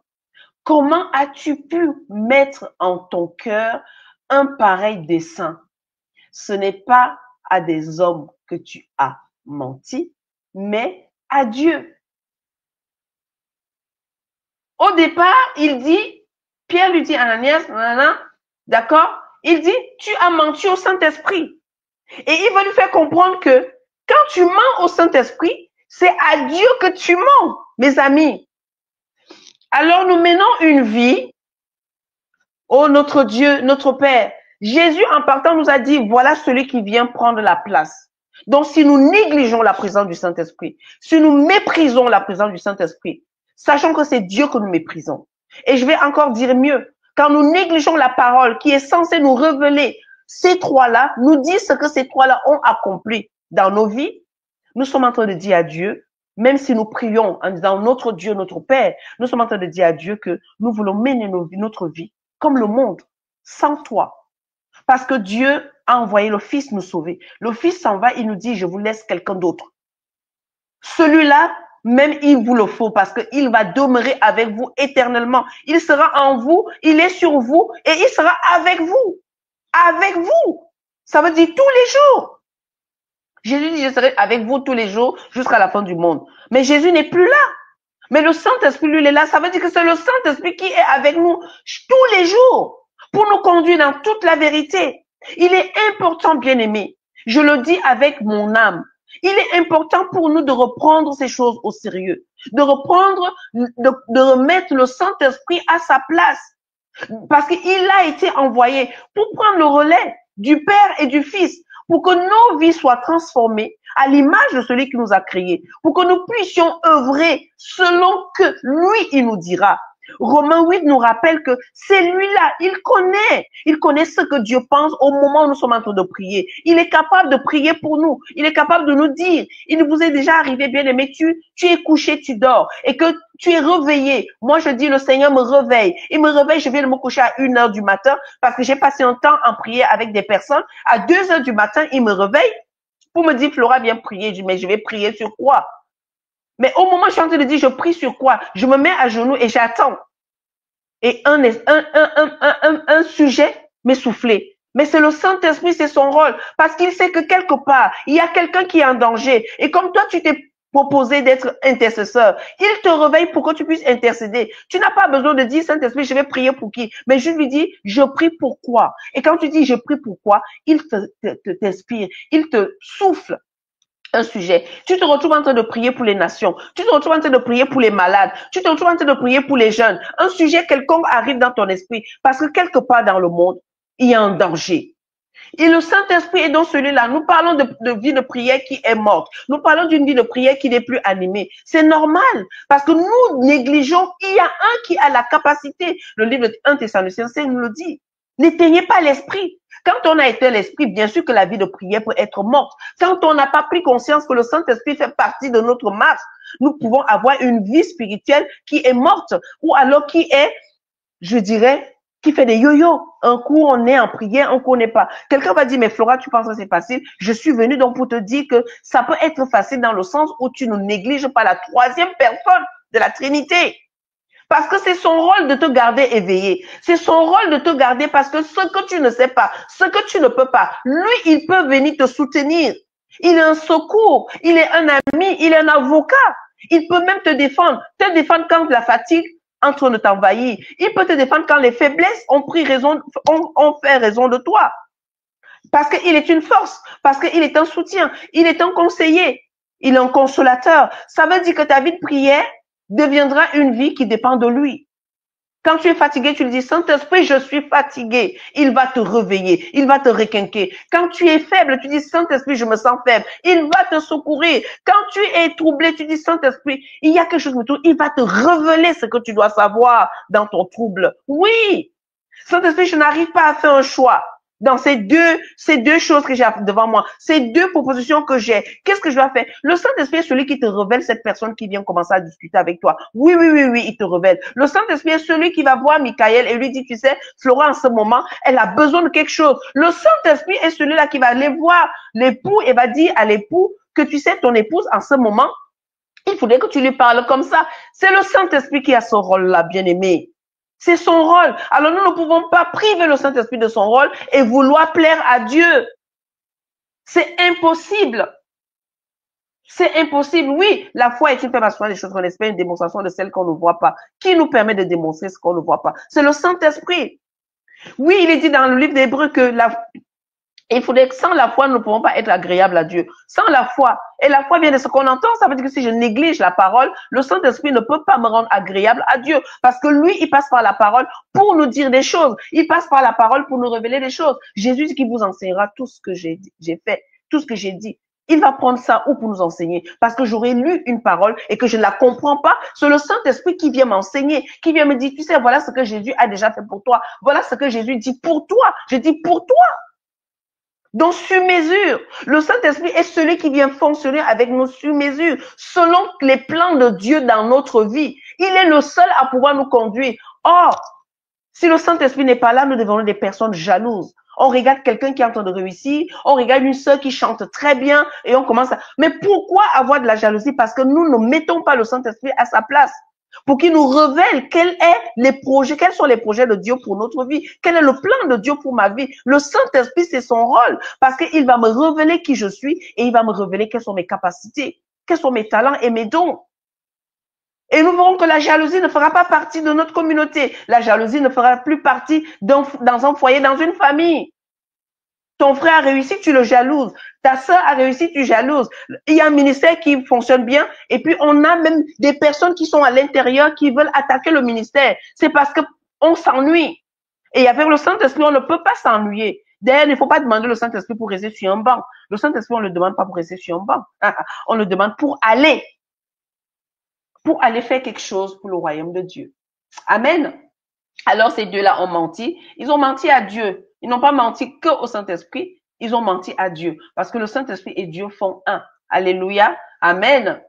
Comment as-tu pu mettre en ton cœur un pareil dessein? Ce n'est pas à des hommes que tu as menti, mais à Dieu. Au départ, Pierre lui dit, Ananias, d'accord? Il dit, tu as menti au Saint-Esprit. Et il va lui faire comprendre que quand tu mens au Saint-Esprit, c'est à Dieu que tu mens, mes amis. Alors nous menons une vie, oh notre Dieu, notre Père. Jésus en partant nous a dit, voilà celui qui vient prendre la place. Donc si nous négligeons la présence du Saint-Esprit, si nous méprisons la présence du Saint-Esprit, sachant que c'est Dieu que nous méprisons. Et je vais encore dire mieux, quand nous négligeons la parole qui est censée nous révéler ces trois-là, nous dire ce que ces trois-là ont accompli dans nos vies, nous sommes en train de dire à Dieu, même si nous prions en disant notre Dieu, notre Père, nous sommes en train de dire à Dieu que nous voulons mener notre vie comme le monde, sans toi. Parce que Dieu a envoyé le Fils nous sauver. Le Fils s'en va, il nous dit, je vous laisse quelqu'un d'autre. Celui-là, même il vous le faut parce qu'il va demeurer avec vous éternellement. Il sera en vous, il est sur vous et il sera avec vous. Avec vous. Ça veut dire tous les jours. Jésus dit, je serai avec vous tous les jours jusqu'à la fin du monde. Mais Jésus n'est plus là. Mais le Saint-Esprit, lui, il est là. Ça veut dire que c'est le Saint-Esprit qui est avec nous tous les jours pour nous conduire dans toute la vérité. Il est important, bien-aimé, Je le dis avec mon âme. Il est important pour nous de reprendre ces choses au sérieux, de reprendre, de remettre le Saint-Esprit à sa place. Parce qu'il a été envoyé pour prendre le relais du Père et du Fils, pour que nos vies soient transformées à l'image de celui qui nous a créés, pour que nous puissions œuvrer selon que lui, il nous dira. Romains 8 nous rappelle que c'est lui-là, il connaît ce que Dieu pense au moment où nous sommes en train de prier. Il est capable de prier pour nous, il est capable de nous dire, il vous est déjà arrivé, bien aimé, tu es couché, tu dors, et que tu es réveillé. Moi, je dis, le Seigneur me réveille. Il me réveille, je viens de me coucher à 1h du matin, parce que j'ai passé un temps en prière avec des personnes. À 2h du matin, il me réveille pour me dire, Flora, viens prier. Je dis, mais je vais prier sur quoi? Mais au moment où je suis en train de dire, je prie sur quoi? Je me mets à genoux et j'attends. Et un sujet m'est soufflé. Mais c'est le Saint-Esprit, c'est son rôle. Parce qu'il sait que quelque part, il y a quelqu'un qui est en danger. Et comme toi, tu t'es proposé d'être intercesseur, il te réveille pour que tu puisses intercéder. Tu n'as pas besoin de dire, Saint-Esprit, je vais prier pour qui? Mais je lui dis, je prie pour quoi? Et quand tu dis, je prie pour quoi, il t'inspire, il te souffle un sujet. Tu te retrouves en train de prier pour les nations. Tu te retrouves en train de prier pour les malades. Tu te retrouves en train de prier pour les jeunes. Un sujet quelconque arrive dans ton esprit parce que quelque part dans le monde, il y a un danger. Et le Saint-Esprit est dans celui-là. Nous parlons de vie de prière qui est morte. Nous parlons d'une vie de prière qui n'est plus animée. C'est normal parce que nous négligeons. Il y a un qui a la capacité. Le livre de 1 Thessaloniciens nous le dit. N'éteignez pas l'esprit. Quand on a éteint l'esprit, bien sûr que la vie de prière peut être morte. Quand on n'a pas pris conscience que le Saint-Esprit fait partie de notre marche, nous pouvons avoir une vie spirituelle qui est morte ou alors qui est, je dirais, qui fait des yo-yo. Un coup, on est en prière, un coup, on n'est pas. Quelqu'un va dire, mais Flora, tu penses que c'est facile? Je suis venu donc pour te dire que ça peut être facile dans le sens où tu ne négliges pas la troisième personne de la Trinité. Parce que c'est son rôle de te garder éveillé. C'est son rôle de te garder parce que ce que tu ne sais pas, ce que tu ne peux pas, lui, il peut venir te soutenir. Il est un secours, il est un ami, il est un avocat. Il peut même te défendre quand la fatigue est en train de t'envahir. Il peut te défendre quand les faiblesses ont fait raison de toi. Parce qu'il est une force, parce qu'il est un soutien, il est un conseiller, il est un consolateur. Ça veut dire que ta vie de prière deviendra une vie qui dépend de lui. Quand tu es fatigué, tu lui dis, Saint-Esprit, je suis fatigué. Il va te réveiller, il va te requinquer. Quand tu es faible, tu dis, Saint-Esprit, je me sens faible. Il va te secourir. Quand tu es troublé, tu dis, Saint-Esprit, il y a quelque chose de tout. Il va te révéler ce que tu dois savoir dans ton trouble. Oui. Saint-Esprit, je n'arrive pas à faire un choix. Dans ces deux choses que j'ai devant moi, ces deux propositions que j'ai, qu'est-ce que je dois faire? Le Saint-Esprit est celui qui te révèle cette personne qui vient commencer à discuter avec toi. Oui, il te révèle. Le Saint-Esprit est celui qui va voir Michael et lui dit, tu sais, Flora, en ce moment, elle a besoin de quelque chose. Le Saint-Esprit est celui-là qui va aller voir l'époux et va dire à l'époux que tu sais, ton épouse, en ce moment, il faudrait que tu lui parles comme ça. C'est le Saint-Esprit qui a ce rôle-là, bien-aimé. C'est son rôle. Alors nous ne pouvons pas priver le Saint-Esprit de son rôle et vouloir plaire à Dieu. C'est impossible. C'est impossible. Oui, la foi est une démonstration des choses qu'on espère, une démonstration de celles qu'on ne voit pas. Qui nous permet de démontrer ce qu'on ne voit pas? C'est le Saint-Esprit. Oui, il est dit dans le livre d'Hébreux que il faudrait que sans la foi, nous ne pouvons pas être agréables à Dieu. Sans la foi. Et la foi vient de ce qu'on entend. Ça veut dire que si je néglige la parole, le Saint-Esprit ne peut pas me rendre agréable à Dieu. Parce que lui, il passe par la parole pour nous dire des choses. Il passe par la parole pour nous révéler des choses. Jésus dit qu'il vous enseignera tout ce que j'ai fait, tout ce que j'ai dit. Il va prendre ça où pour nous enseigner? Parce que j'aurais lu une parole et que je ne la comprends pas. C'est le Saint-Esprit qui vient m'enseigner, qui vient me dire, tu sais, voilà ce que Jésus a déjà fait pour toi. Voilà ce que Jésus dit pour toi. Je dis pour toi. Donc, sur mesure. Le Saint-Esprit est celui qui vient fonctionner avec nous sur mesure, selon les plans de Dieu dans notre vie. Il est le seul à pouvoir nous conduire. Or, si le Saint-Esprit n'est pas là, nous devenons des personnes jalouses. On regarde quelqu'un qui est en train de réussir, on regarde une sœur qui chante très bien et on commence à... Mais pourquoi avoir de la jalousie? Parce que nous ne mettons pas le Saint-Esprit à sa place. Pour qu'il nous révèle quels sont les projets de Dieu pour notre vie, quel est le plan de Dieu pour ma vie. Le Saint-Esprit, c'est son rôle, parce qu'il va me révéler qui je suis et il va me révéler quelles sont mes capacités, quels sont mes talents et mes dons. Et nous verrons que la jalousie ne fera pas partie de notre communauté. La jalousie ne fera plus partie dans un foyer, dans une famille. Ton frère a réussi, tu le jalouses. Ta sœur a réussi, tu jalouses. Il y a un ministère qui fonctionne bien et puis on a même des personnes qui sont à l'intérieur qui veulent attaquer le ministère. C'est parce que on s'ennuie. Et avec le Saint-Esprit, on ne peut pas s'ennuyer. D'ailleurs, il ne faut pas demander le Saint-Esprit pour rester sur un banc. Le Saint-Esprit, on ne le demande pas pour rester sur un banc. On le demande pour aller faire quelque chose pour le royaume de Dieu. Amen. Alors ces deux-là ont menti. Ils ont menti à Dieu. Ils n'ont pas menti que au Saint-Esprit. Ils ont menti à Dieu. Parce que le Saint-Esprit et Dieu font un. Alléluia. Amen.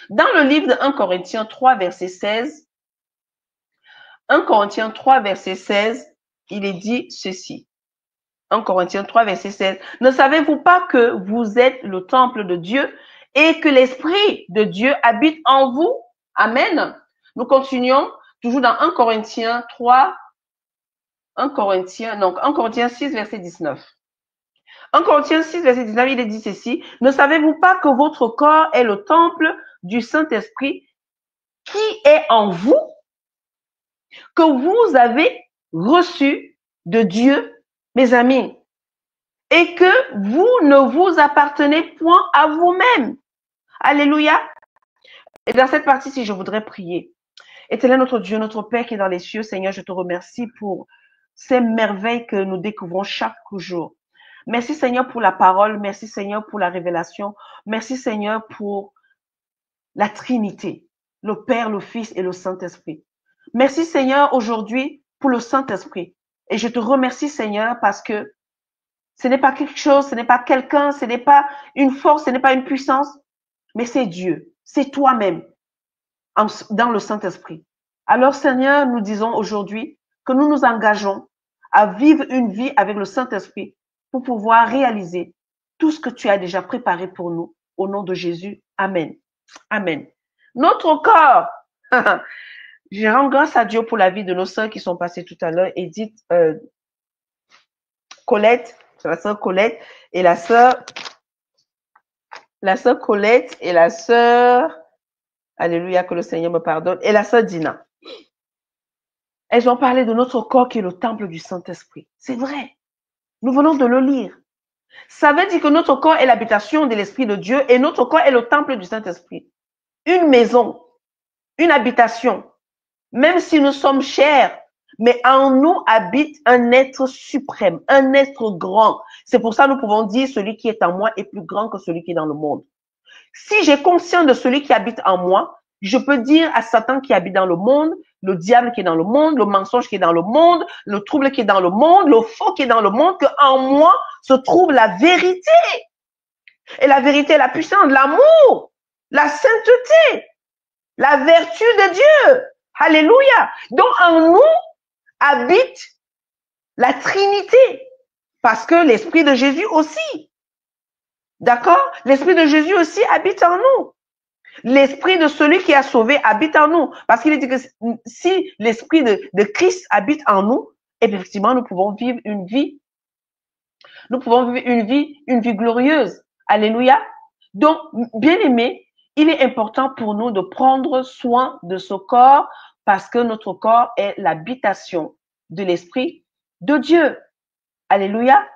Dans le livre de 1 Corinthiens 3, verset 16, 1 Corinthiens 3, verset 16, il est dit ceci. 1 Corinthiens 3, verset 16. Ne savez-vous pas que vous êtes le temple de Dieu et que l'Esprit de Dieu habite en vous? Amen. Nous continuons toujours dans 1 Corinthiens 3, 1 Corinthiens 6, verset 19. 1 Corinthiens 6, verset 19, il est dit ceci. Ne savez-vous pas que votre corps est le temple du Saint-Esprit qui est en vous, que vous avez reçu de Dieu, mes amis, et que vous ne vous appartenez point à vous-même. Alléluia. Et dans cette partie-ci, je voudrais prier. Éternel notre Dieu, notre Père qui est dans les cieux, Seigneur, je te remercie pour ces merveilles que nous découvrons chaque jour. Merci Seigneur pour la parole, merci Seigneur pour la révélation, merci Seigneur pour la Trinité, le Père, le Fils et le Saint-Esprit. Merci Seigneur aujourd'hui pour le Saint-Esprit. Et je te remercie Seigneur parce que ce n'est pas quelque chose, ce n'est pas quelqu'un, ce n'est pas une force, ce n'est pas une puissance, mais c'est Dieu, c'est toi-même dans le Saint-Esprit. Alors Seigneur, nous disons aujourd'hui que nous nous engageons à vivre une vie avec le Saint-Esprit pour pouvoir réaliser tout ce que tu as déjà préparé pour nous. Au nom de Jésus, Amen. Amen. Notre corps, je rends grâce à Dieu pour la vie de nos sœurs qui sont passées tout à l'heure. Edith, Colette, c'est la sœur Colette et la sœur Colette et la sœur, alléluia, que le Seigneur me pardonne, et la sœur Dina. Elles ont parlé de notre corps qui est le temple du Saint-Esprit. C'est vrai. Nous venons de le lire. Ça veut dire que notre corps est l'habitation de l'Esprit de Dieu et notre corps est le temple du Saint-Esprit. Une maison, une habitation, même si nous sommes chers, mais en nous habite un être suprême, un être grand. C'est pour ça que nous pouvons dire celui qui est en moi est plus grand que celui qui est dans le monde. Si j'ai conscience de celui qui habite en moi, je peux dire à Satan qui habite dans le monde, le diable qui est dans le monde, le mensonge qui est dans le monde, le trouble qui est dans le monde, le faux qui est dans le monde, qu'en moi se trouve la vérité. Et la vérité est la puissance, l'amour, la sainteté, la vertu de Dieu. Alléluia. Donc en nous habite la Trinité, parce que l'Esprit de Jésus aussi. D'accord? L'Esprit de Jésus aussi habite en nous. L'Esprit de celui qui a sauvé habite en nous. Parce qu'il dit que si l'Esprit de Christ habite en nous, effectivement, nous pouvons vivre une vie. Nous pouvons vivre une vie glorieuse. Alléluia. Donc, bien aimé, il est important pour nous de prendre soin de ce corps parce que notre corps est l'habitation de l'Esprit de Dieu. Alléluia.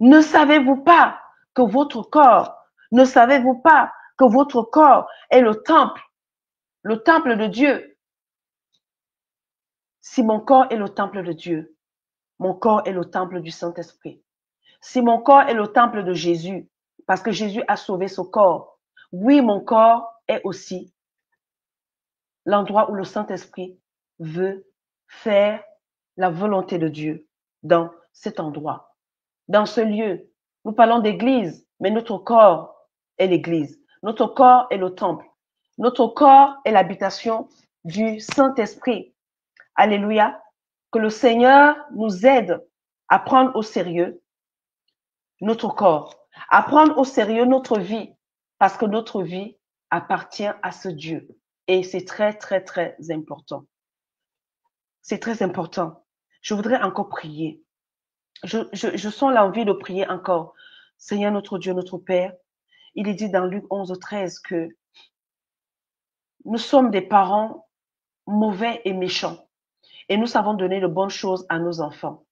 Ne savez-vous pas que votre corps, ne savez-vous pas que votre corps est le temple de Dieu? Si mon corps est le temple de Dieu, mon corps est le temple du Saint-Esprit. Si mon corps est le temple de Jésus, parce que Jésus a sauvé ce corps, oui, mon corps est aussi l'endroit où le Saint-Esprit veut faire la volonté de Dieu dans cet endroit, dans ce lieu. Nous parlons d'église, mais notre corps est l'église. Notre corps est le temple. Notre corps est l'habitation du Saint-Esprit. Alléluia. Que le Seigneur nous aide à prendre au sérieux notre corps, à prendre au sérieux notre vie, parce que notre vie appartient à ce Dieu. Et c'est très, très, très important. C'est très important. Je voudrais encore prier. Je sens l'envie de prier encore. Seigneur notre Dieu, notre Père, il est dit dans Luc 11, 13 que nous sommes des parents mauvais et méchants et nous savons donner de bonnes choses à nos enfants.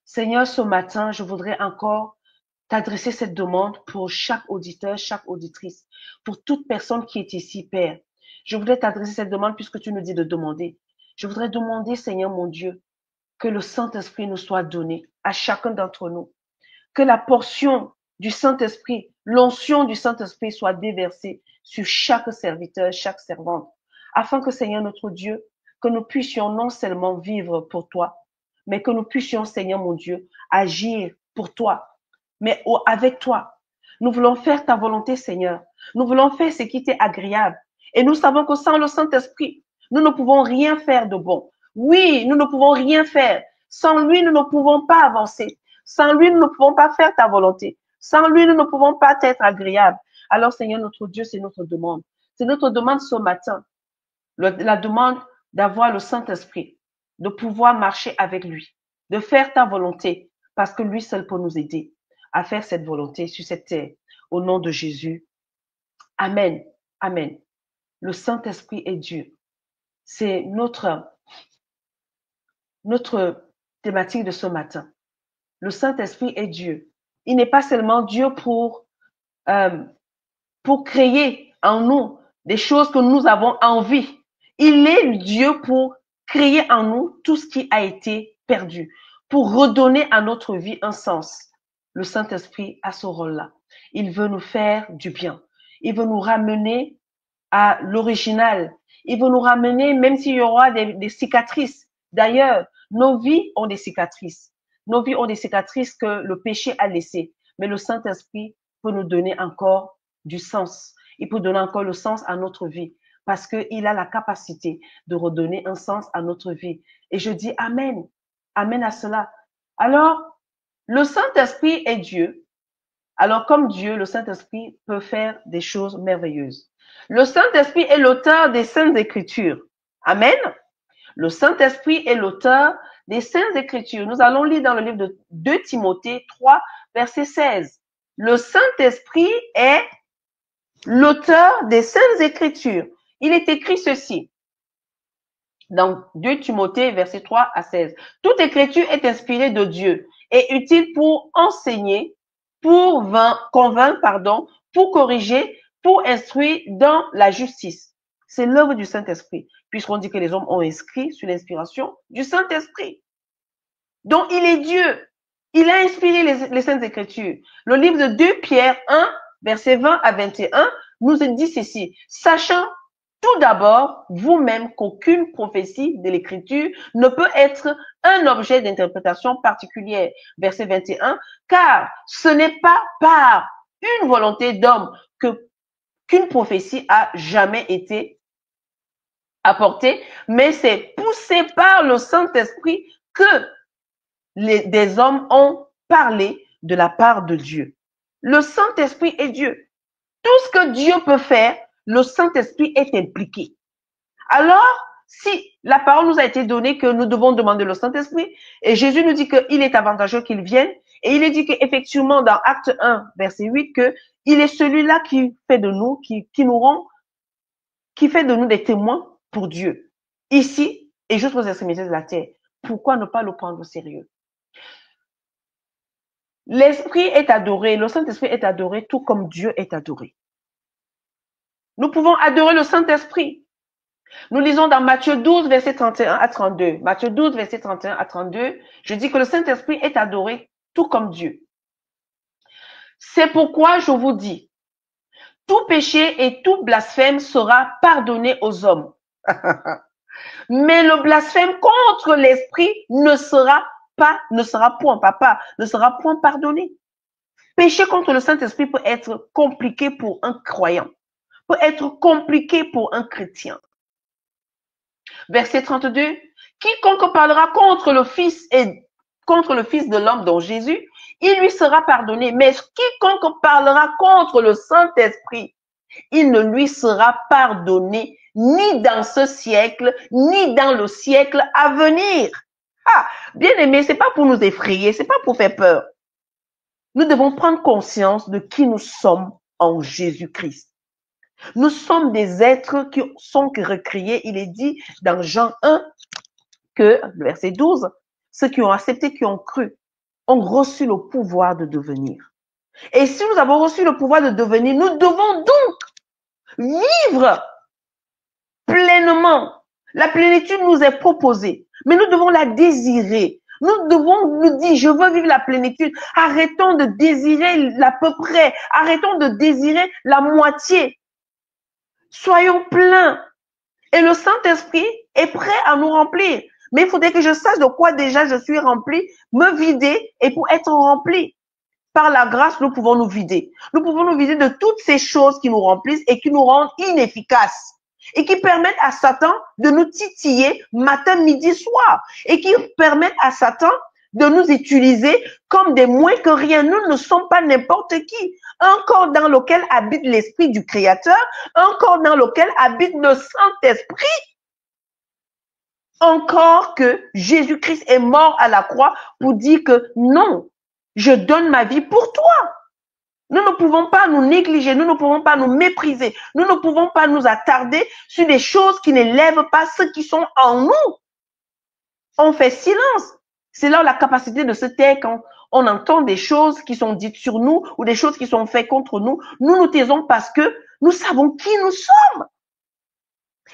Seigneur, ce matin, je voudrais encore t'adresser cette demande pour chaque auditeur, chaque auditrice, pour toute personne qui est ici, Père. Je voudrais t'adresser cette demande puisque tu nous dis de demander. Je voudrais demander, Seigneur mon Dieu, que le Saint-Esprit nous soit donné à chacun d'entre nous, que la portion du Saint-Esprit, l'onction du Saint-Esprit soit déversée sur chaque serviteur, chaque servante, afin que, Seigneur notre Dieu, que nous puissions non seulement vivre pour toi, mais que nous puissions, Seigneur mon Dieu, agir pour toi, mais avec toi. Nous voulons faire ta volonté, Seigneur. Nous voulons faire ce qui t'est agréable. Et nous savons que sans le Saint-Esprit, nous ne pouvons rien faire de bon. Oui, nous ne pouvons rien faire. Sans lui, nous ne pouvons pas avancer. Sans lui, nous ne pouvons pas faire ta volonté. Sans lui, nous ne pouvons pas être agréables. Alors, Seigneur, notre Dieu, c'est notre demande. C'est notre demande ce matin. La demande d'avoir le Saint-Esprit, de pouvoir marcher avec lui, de faire ta volonté, parce que lui seul peut nous aider à faire cette volonté sur cette terre. Au nom de Jésus. Amen. Amen. Le Saint-Esprit est Dieu. C'est notre thématique de ce matin. Le Saint-Esprit est Dieu. Il n'est pas seulement Dieu pour créer en nous des choses que nous avons envie. Il est Dieu pour créer en nous tout ce qui a été perdu, pour redonner à notre vie un sens. Le Saint-Esprit a ce rôle-là. Il veut nous faire du bien. Il veut nous ramener à l'original. Il veut nous ramener, même s'il y aura des cicatrices. D'ailleurs, nos vies ont des cicatrices. Nos vies ont des cicatrices que le péché a laissées. Mais le Saint-Esprit peut nous donner encore du sens. Il peut donner encore le sens à notre vie parce qu'il a la capacité de redonner un sens à notre vie. Et je dis Amen. Amen à cela. Alors, le Saint-Esprit est Dieu. Alors, comme Dieu, le Saint-Esprit peut faire des choses merveilleuses. Le Saint-Esprit est l'auteur des Saintes Écritures. Amen. Le Saint-Esprit est l'auteur des Saintes Écritures. Nous allons lire dans le livre de 2 Timothée 3, verset 16. Le Saint-Esprit est l'auteur des Saintes Écritures. Il est écrit ceci dans 2 Timothée, verset 3 à 16. Toute écriture est inspirée de Dieu et utile pour enseigner, pour convaincre, pour corriger, pour instruire dans la justice. C'est l'œuvre du Saint-Esprit, puisqu'on dit que les hommes ont inscrit sur l'inspiration du Saint-Esprit. Donc, il est Dieu. Il a inspiré les Saintes Écritures. Le livre de 2 Pierre 1, verset 20 à 21, nous dit ceci. Sachant tout d'abord, vous-même, qu'aucune prophétie de l'Écriture ne peut être un objet d'interprétation particulière. Verset 21, car ce n'est pas par une volonté d'homme qu'une prophétie a jamais été apportée, mais c'est poussé par le Saint-Esprit que des hommes ont parlé de la part de Dieu. Le Saint-Esprit est Dieu. Tout ce que Dieu peut faire, le Saint-Esprit est impliqué. Alors, si la parole nous a été donnée que nous devons demander le Saint-Esprit, et Jésus nous dit qu'il est avantageux qu'il vienne, et il est dit qu'effectivement dans Acte 1, verset 8, que il est celui-là qui fait de nous, qui fait de nous des témoins pour Dieu. Ici, et jusqu'aux extrémités de la terre. Pourquoi ne pas le prendre au sérieux? L'Esprit est adoré, le Saint-Esprit est adoré, tout comme Dieu est adoré. Nous pouvons adorer le Saint-Esprit. Nous lisons dans Matthieu 12, verset 31 à 32. Matthieu 12, verset 31 à 32. Je dis que le Saint-Esprit est adoré, tout comme Dieu. C'est pourquoi je vous dis, tout péché et tout blasphème sera pardonné aux hommes. Mais le blasphème contre l'Esprit ne sera point pardonné. Péché contre le Saint-Esprit peut être compliqué pour un croyant, peut être compliqué pour un chrétien. Verset 32, quiconque parlera contre le Fils de l'homme, dont Jésus, il lui sera pardonné. Mais quiconque parlera contre le Saint-Esprit, il ne lui sera pardonné ni dans ce siècle, ni dans le siècle à venir. Ah, bien aimé, c'est pas pour nous effrayer, c'est pas pour faire peur. Nous devons prendre conscience de qui nous sommes en Jésus-Christ. Nous sommes des êtres qui sont recréés. Il est dit dans Jean 1 que, verset 12, ceux qui ont accepté, qui ont cru, ont reçu le pouvoir de devenir. Et si nous avons reçu le pouvoir de devenir, nous devons donc vivre pleinement. La plénitude nous est proposée, mais nous devons la désirer. Nous devons nous dire, je veux vivre la plénitude. Arrêtons de désirer l'à peu près. Arrêtons de désirer la moitié. Soyons pleins. Et le Saint-Esprit est prêt à nous remplir. Mais il faudrait que je sache de quoi déjà je suis rempli, me vider, et pour être rempli. Par la grâce, nous pouvons nous vider. Nous pouvons nous vider de toutes ces choses qui nous remplissent et qui nous rendent inefficaces. Et qui permettent à Satan de nous titiller matin, midi, soir. Et qui permettent à Satan de nous utiliser comme des moins que rien. Nous ne sommes pas n'importe qui. Un corps dans lequel habite l'esprit du Créateur, un corps dans lequel habite le Saint-Esprit. Encore que Jésus-Christ est mort à la croix pour dire que non, je donne ma vie pour toi. Nous ne pouvons pas nous négliger, nous ne pouvons pas nous mépriser, nous ne pouvons pas nous attarder sur des choses qui n'élèvent pas ceux qui sont en nous. On fait silence. C'est là la capacité de se taire quand on entend des choses qui sont dites sur nous ou des choses qui sont faites contre nous. Nous nous taisons parce que nous savons qui nous sommes.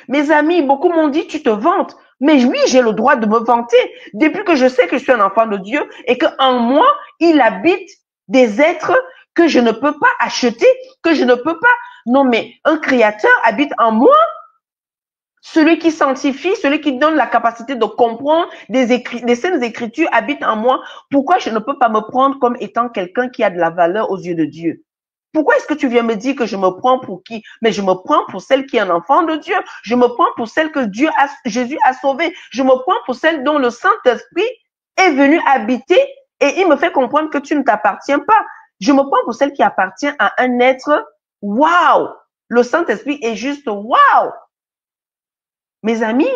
Mes amis, beaucoup m'ont dit, tu te vantes. Mais oui, j'ai le droit de me vanter depuis que je sais que je suis un enfant de Dieu et qu'en moi, il habite des êtres que je ne peux pas acheter, que je ne peux pas. Non, mais un créateur habite en moi. Celui qui sanctifie, celui qui donne la capacité de comprendre des saintes écritures habite en moi. Pourquoi je ne peux pas me prendre comme étant quelqu'un qui a de la valeur aux yeux de Dieu? Pourquoi est-ce que tu viens me dire que je me prends pour qui? Mais je me prends pour celle qui est un enfant de Dieu. Je me prends pour celle que Jésus a sauvée. Je me prends pour celle dont le Saint-Esprit est venu habiter et il me fait comprendre que tu ne t'appartiens pas. Je me prends pour celle qui appartient à un être. Waouh! Le Saint-Esprit est juste waouh! Mes amis,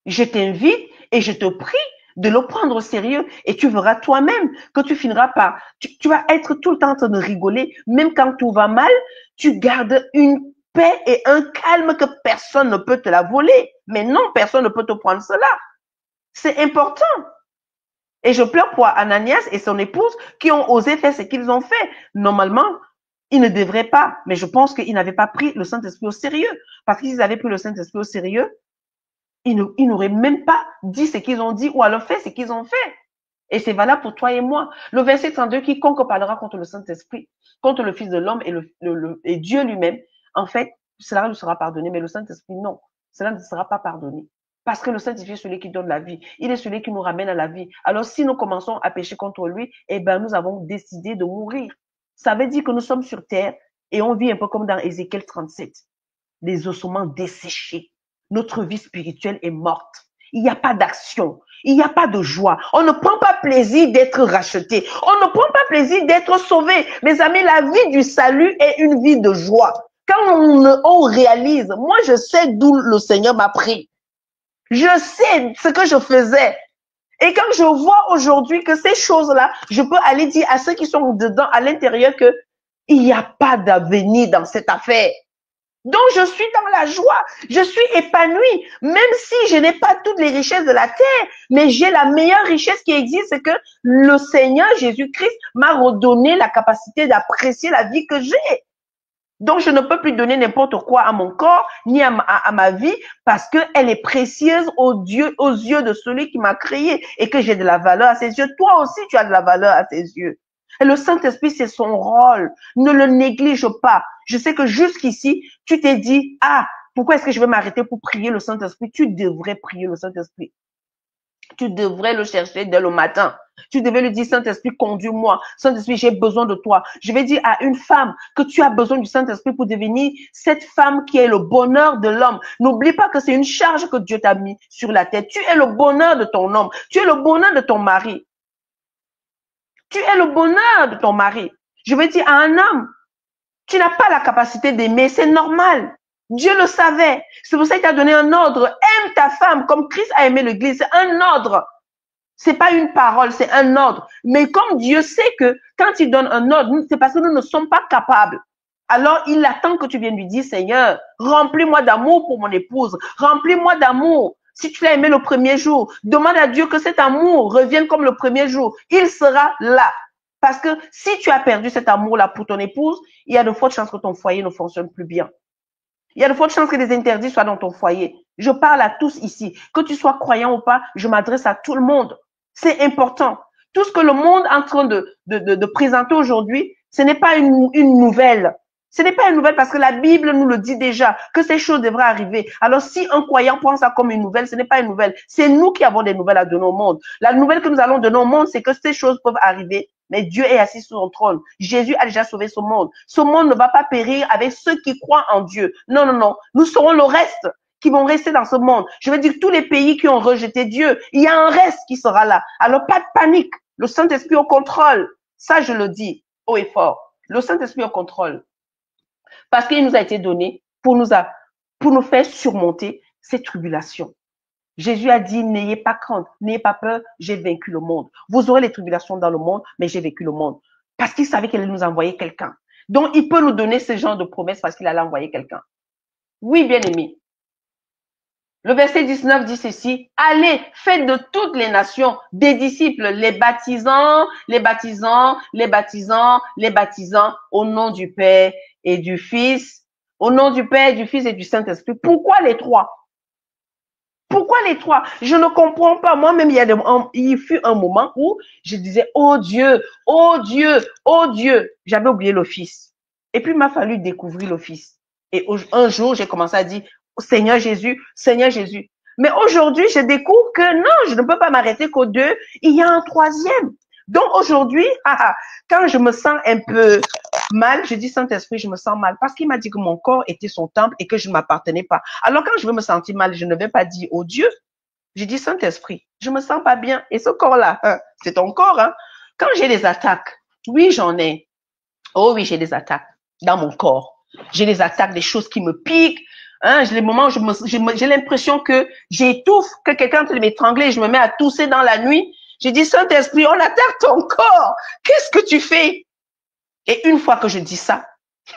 je t'invite et je te prie de le prendre au sérieux et tu verras toi-même que tu finiras par, tu vas être tout le temps en train de rigoler, même quand tout va mal, tu gardes une paix et un calme que personne ne peut te la voler. Mais non, personne ne peut te prendre cela. C'est important. Et je pleure pour Ananias et son épouse qui ont osé faire ce qu'ils ont fait. Normalement, ils ne devraient pas, mais je pense qu'ils n'avaient pas pris le Saint-Esprit au sérieux. Parce qu'ils avaient pris le Saint-Esprit au sérieux, ils n'auraient même pas dit ce qu'ils ont dit ou alors fait ce qu'ils ont fait. Et c'est valable pour toi et moi. Le verset 32, quiconque parlera contre le Saint-Esprit, contre le Fils de l'homme et Dieu lui-même, en fait, cela lui sera pardonné, mais le Saint-Esprit, non. Cela ne sera pas pardonné. Parce que le Saint-Esprit est celui qui donne la vie. Il est celui qui nous ramène à la vie. Alors, si nous commençons à pécher contre lui, eh ben, nous avons décidé de mourir. Ça veut dire que nous sommes sur terre et on vit un peu comme dans Ézéchiel 37. Des ossements desséchés. Notre vie spirituelle est morte. Il n'y a pas d'action. Il n'y a pas de joie. On ne prend pas plaisir d'être racheté. On ne prend pas plaisir d'être sauvé. Mes amis, la vie du salut est une vie de joie. Quand on réalise, moi je sais d'où le Seigneur m'a pris. Je sais ce que je faisais. Et quand je vois aujourd'hui que ces choses-là, je peux aller dire à ceux qui sont dedans, à l'intérieur, que il n'y a pas d'avenir dans cette affaire. Donc, je suis dans la joie, je suis épanouie, même si je n'ai pas toutes les richesses de la terre, mais j'ai la meilleure richesse qui existe, c'est que le Seigneur Jésus-Christ m'a redonné la capacité d'apprécier la vie que j'ai. Donc, je ne peux plus donner n'importe quoi à mon corps, ni à ma vie, parce qu'elle est précieuse aux yeux de celui qui m'a créé et que j'ai de la valeur à ses yeux. Toi aussi, tu as de la valeur à ses yeux. Et le Saint-Esprit, c'est son rôle. Ne le néglige pas. Je sais que jusqu'ici, tu t'es dit, ah, pourquoi est-ce que je vais m'arrêter pour prier le Saint-Esprit? Tu devrais prier le Saint-Esprit. Tu devrais le chercher dès le matin. Tu devais lui dire, Saint-Esprit, conduis-moi. Saint-Esprit, j'ai besoin de toi. Je vais dire à une femme que tu as besoin du Saint-Esprit pour devenir cette femme qui est le bonheur de l'homme. N'oublie pas que c'est une charge que Dieu t'a mis sur la tête. Tu es le bonheur de ton homme. Tu es le bonheur de ton mari. Tu es le bonheur de ton mari. Je vais dire à un homme, tu n'as pas la capacité d'aimer, c'est normal. Dieu le savait. C'est pour ça qu'il t'a donné un ordre. Aime ta femme comme Christ a aimé l'Église. C'est un ordre. C'est pas une parole, c'est un ordre. Mais comme Dieu sait que quand il donne un ordre, c'est parce que nous ne sommes pas capables. Alors, il attend que tu viennes lui dire, Seigneur, remplis-moi d'amour pour mon épouse. Remplis-moi d'amour. Si tu l'as aimé le premier jour, demande à Dieu que cet amour revienne comme le premier jour. Il sera là. Parce que si tu as perdu cet amour-là pour ton épouse, il y a de fortes chances que ton foyer ne fonctionne plus bien. Il y a de fortes chances que des interdits soient dans ton foyer. Je parle à tous ici. Que tu sois croyant ou pas, je m'adresse à tout le monde. C'est important. Tout ce que le monde est en train de présenter aujourd'hui, ce n'est pas une nouvelle. Ce n'est pas une nouvelle parce que la Bible nous le dit déjà, que ces choses devraient arriver. Alors si un croyant prend ça comme une nouvelle, ce n'est pas une nouvelle. C'est nous qui avons des nouvelles à donner au monde. La nouvelle que nous allons donner au monde, c'est que ces choses peuvent arriver, mais Dieu est assis sur son trône. Jésus a déjà sauvé ce monde. Ce monde ne va pas périr avec ceux qui croient en Dieu. Non, non, non. Nous serons le reste qui vont rester dans ce monde. Je veux dire, tous les pays qui ont rejeté Dieu, il y a un reste qui sera là. Alors, pas de panique. Le Saint-Esprit au contrôle. Ça, je le dis haut et fort. Le Saint-Esprit au contrôle. Parce qu'il nous a été donné pour nous faire surmonter ces tribulations. Jésus a dit, n'ayez pas crainte, n'ayez pas peur, j'ai vaincu le monde. Vous aurez les tribulations dans le monde, mais j'ai vaincu le monde. Parce qu'il savait qu'il allait nous envoyer quelqu'un. Donc, il peut nous donner ce genre de promesses parce qu'il allait envoyer quelqu'un. Oui, bien aimé. Le verset 19 dit ceci, allez, faites de toutes les nations des disciples, les baptisant au nom du Père et du Fils, au nom du Père, du Fils et du Saint-Esprit. Pourquoi les trois? Pourquoi les trois? Je ne comprends pas. Moi-même, il fut un moment où je disais, oh Dieu, oh Dieu, oh Dieu. J'avais oublié le Fils. Et puis, il m'a fallu découvrir le Fils. Et un jour, j'ai commencé à dire, Seigneur Jésus, Seigneur Jésus. Mais aujourd'hui, je découvre que non, je ne peux pas m'arrêter qu'aux deux. Il y a un troisième. Donc aujourd'hui, quand je me sens un peu mal, je dis Saint-Esprit, je me sens mal. Parce qu'il m'a dit que mon corps était son temple et que je ne m'appartenais pas. Alors quand je veux me sentir mal, je ne vais pas dire oh Dieu. Je dis Saint-Esprit, je me sens pas bien. Et ce corps-là, c'est ton corps. Hein. Quand j'ai des attaques, oui, j'en ai. Oh oui, j'ai des attaques dans mon corps. J'ai des attaques, des choses qui me piquent. Hein, les moments où j'ai l'impression que j'étouffe, que quelqu'un est en train de m'étrangler, je me mets à tousser dans la nuit. J'ai dit, Saint-Esprit, on attaque ton corps. Qu'est-ce que tu fais? Et une fois que je dis ça,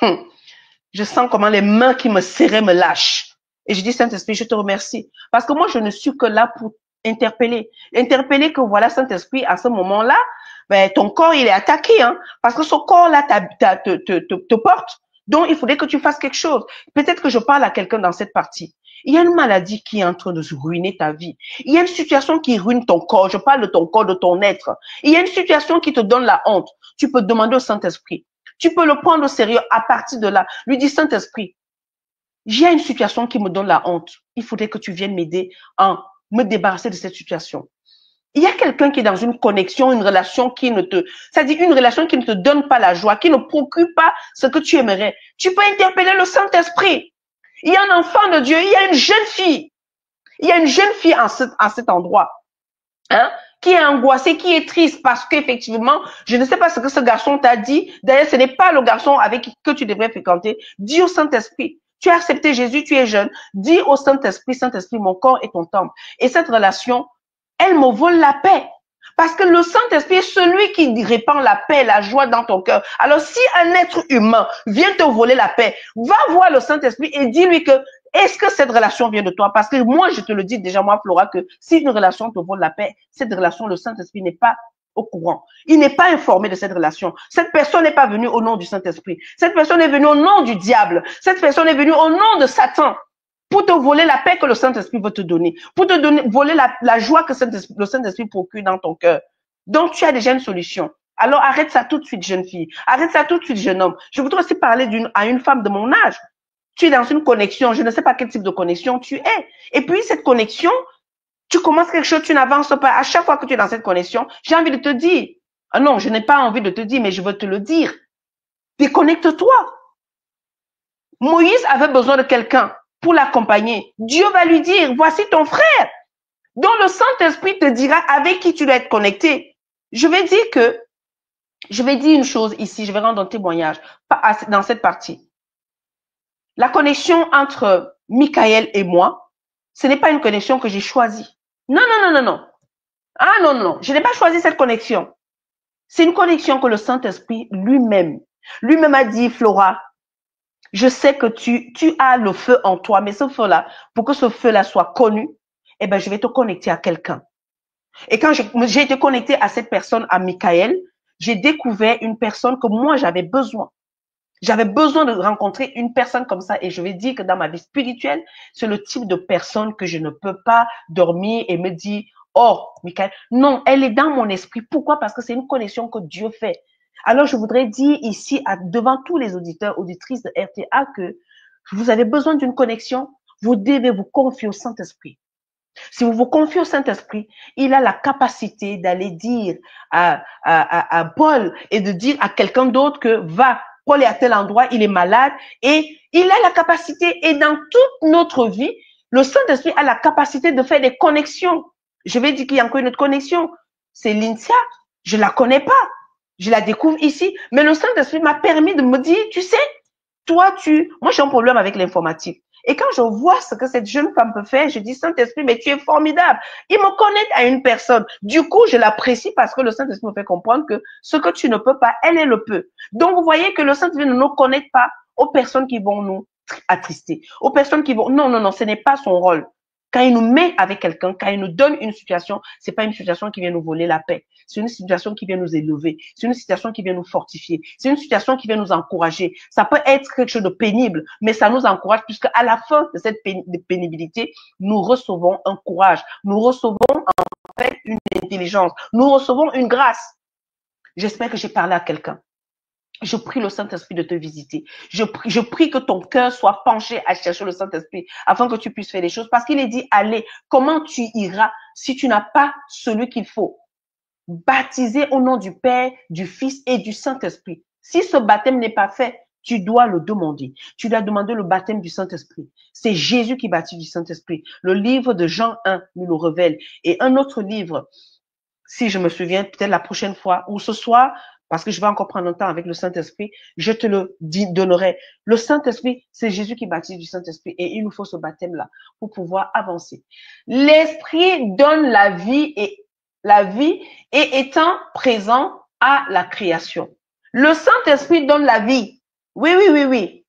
je sens comment les mains qui me serraient me lâchent. Et je dis, Saint-Esprit, je te remercie. Parce que moi, je ne suis que là pour interpeller. Interpeller que voilà, Saint-Esprit, à ce moment-là, ben, ton corps, il est attaqué. Hein, parce que ce corps-là te porte. Donc, il faudrait que tu fasses quelque chose. Peut-être que je parle à quelqu'un dans cette partie. Il y a une maladie qui est en train de ruiner ta vie. Il y a une situation qui ruine ton corps. Je parle de ton corps, de ton être. Il y a une situation qui te donne la honte. Tu peux demander au Saint-Esprit. Tu peux le prendre au sérieux à partir de là. Lui dis, Saint-Esprit, j'ai une situation qui me donne la honte. Il faudrait que tu viennes m'aider à me débarrasser de cette situation. Il y a quelqu'un qui est dans une connexion, une relation qui ne te, c'est-à-dire une relation qui ne te donne pas la joie, qui ne procure pas ce que tu aimerais. Tu peux interpeller le Saint-Esprit. Il y a un enfant de Dieu, il y a une jeune fille. Il y a une jeune fille à cet endroit, hein, qui est angoissée, qui est triste parce qu'effectivement, je ne sais pas ce que ce garçon t'a dit. D'ailleurs, ce n'est pas le garçon avec que tu devrais fréquenter. Dis au Saint-Esprit. Tu as accepté Jésus, tu es jeune. Dis au Saint-Esprit, Saint-Esprit, mon corps est ton temple. Et cette relation, elle me vole la paix. Parce que le Saint-Esprit est celui qui répand la paix, la joie dans ton cœur. Alors, si un être humain vient te voler la paix, va voir le Saint-Esprit et dis-lui que est-ce que cette relation vient de toi? Parce que moi, je te le dis déjà, moi, Flora, que si une relation te vole la paix, cette relation, le Saint-Esprit n'est pas au courant. Il n'est pas informé de cette relation. Cette personne n'est pas venue au nom du Saint-Esprit. Cette personne est venue au nom du diable. Cette personne est venue au nom de Satan. Pour te voler la paix que le Saint-Esprit veut te donner, pour te donner, voler la joie que le Saint-Esprit procure dans ton cœur. Donc, tu as déjà une solution. Alors, arrête ça tout de suite, jeune fille. Arrête ça tout de suite, jeune homme. Je voudrais aussi parler à une femme de mon âge. Tu es dans une connexion, je ne sais pas quel type de connexion tu es. Et puis, cette connexion, tu commences quelque chose, tu n'avances pas. À chaque fois que tu es dans cette connexion, j'ai envie de te dire, ah non, je n'ai pas envie de te dire, mais je veux te le dire. Déconnecte-toi. Moïse avait besoin de quelqu'un pour l'accompagner. Dieu va lui dire, voici ton frère. Donc le Saint-Esprit te dira avec qui tu dois être connecté. Je vais dire une chose ici, je vais rendre un témoignage dans cette partie. La connexion entre Michael et moi, ce n'est pas une connexion que j'ai choisie. Non, non, non, non, non. Ah non, non, je n'ai pas choisi cette connexion. C'est une connexion que le Saint-Esprit lui-même a dit, Flora, je sais que tu as le feu en toi, mais ce feu-là, pour que ce feu-là soit connu, eh ben, je vais te connecter à quelqu'un. Et quand j'ai été connectée à cette personne, à Michael, j'ai découvert une personne que moi, j'avais besoin. J'avais besoin de rencontrer une personne comme ça et je vais dire que dans ma vie spirituelle, c'est le type de personne que je ne peux pas dormir et me dire, oh, Michael, non, elle est dans mon esprit. Pourquoi? Parce que c'est une connexion que Dieu fait. Alors, je voudrais dire ici, devant tous les auditeurs, auditrices de RTA, que vous avez besoin d'une connexion, vous devez vous confier au Saint-Esprit. Si vous vous confiez au Saint-Esprit, il a la capacité d'aller dire à Paul et de dire à quelqu'un d'autre que va, Paul est à tel endroit, il est malade et il a la capacité et dans toute notre vie, le Saint-Esprit a la capacité de faire des connexions. Je vais dire qu'il y a encore une autre connexion. C'est Lintia. Je la connais pas. Je la découvre ici. Mais le Saint-Esprit m'a permis de me dire, tu sais, moi j'ai un problème avec l'informatique. Et quand je vois ce que cette jeune femme peut faire, je dis, Saint-Esprit, mais tu es formidable. Il me connecte à une personne. Du coup, je l'apprécie parce que le Saint-Esprit me fait comprendre que ce que tu ne peux pas, elle le peut. Donc, vous voyez que le Saint-Esprit ne nous connecte pas aux personnes qui vont nous attrister, aux personnes qui vont, non, non, non, ce n'est pas son rôle. Quand il nous met avec quelqu'un, quand il nous donne une situation, c'est pas une situation qui vient nous voler la paix. C'est une situation qui vient nous élever. C'est une situation qui vient nous fortifier. C'est une situation qui vient nous encourager. Ça peut être quelque chose de pénible, mais ça nous encourage puisque à la fin de cette pénibilité, nous recevons un courage. Nous recevons en fait une intelligence. Nous recevons une grâce. J'espère que j'ai parlé à quelqu'un. Je prie le Saint-Esprit de te visiter. Je prie que ton cœur soit penché à chercher le Saint-Esprit afin que tu puisses faire des choses. Parce qu'il est dit, allez, comment tu iras si tu n'as pas celui qu'il faut? Baptisé au nom du Père, du Fils et du Saint-Esprit. Si ce baptême n'est pas fait, tu dois le demander. Tu dois demander le baptême du Saint-Esprit. C'est Jésus qui baptise du Saint-Esprit. Le livre de Jean 1 nous le révèle. Et un autre livre, si je me souviens, peut-être la prochaine fois, ou ce soir, parce que je vais encore prendre un temps avec le Saint-Esprit, je te le donnerai. Le Saint-Esprit, c'est Jésus qui baptise du Saint-Esprit et il nous faut ce baptême-là pour pouvoir avancer. L'Esprit donne la vie et étant présent à la création. Le Saint-Esprit donne la vie. Oui, oui, oui, oui.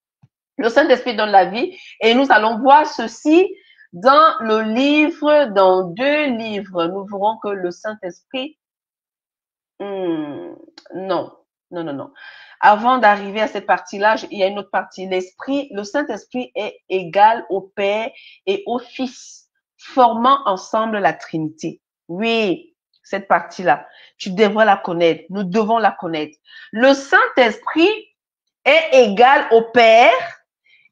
Le Saint-Esprit donne la vie et nous allons voir ceci dans dans 2 livres. Nous verrons que le Saint-Esprit non, non, non, non. Avant d'arriver à cette partie-là, il y a une autre partie. Le Saint-Esprit est égal au Père et au Fils, formant ensemble la Trinité. Oui, cette partie-là, tu devrais la connaître. Nous devons la connaître. Le Saint-Esprit est égal au Père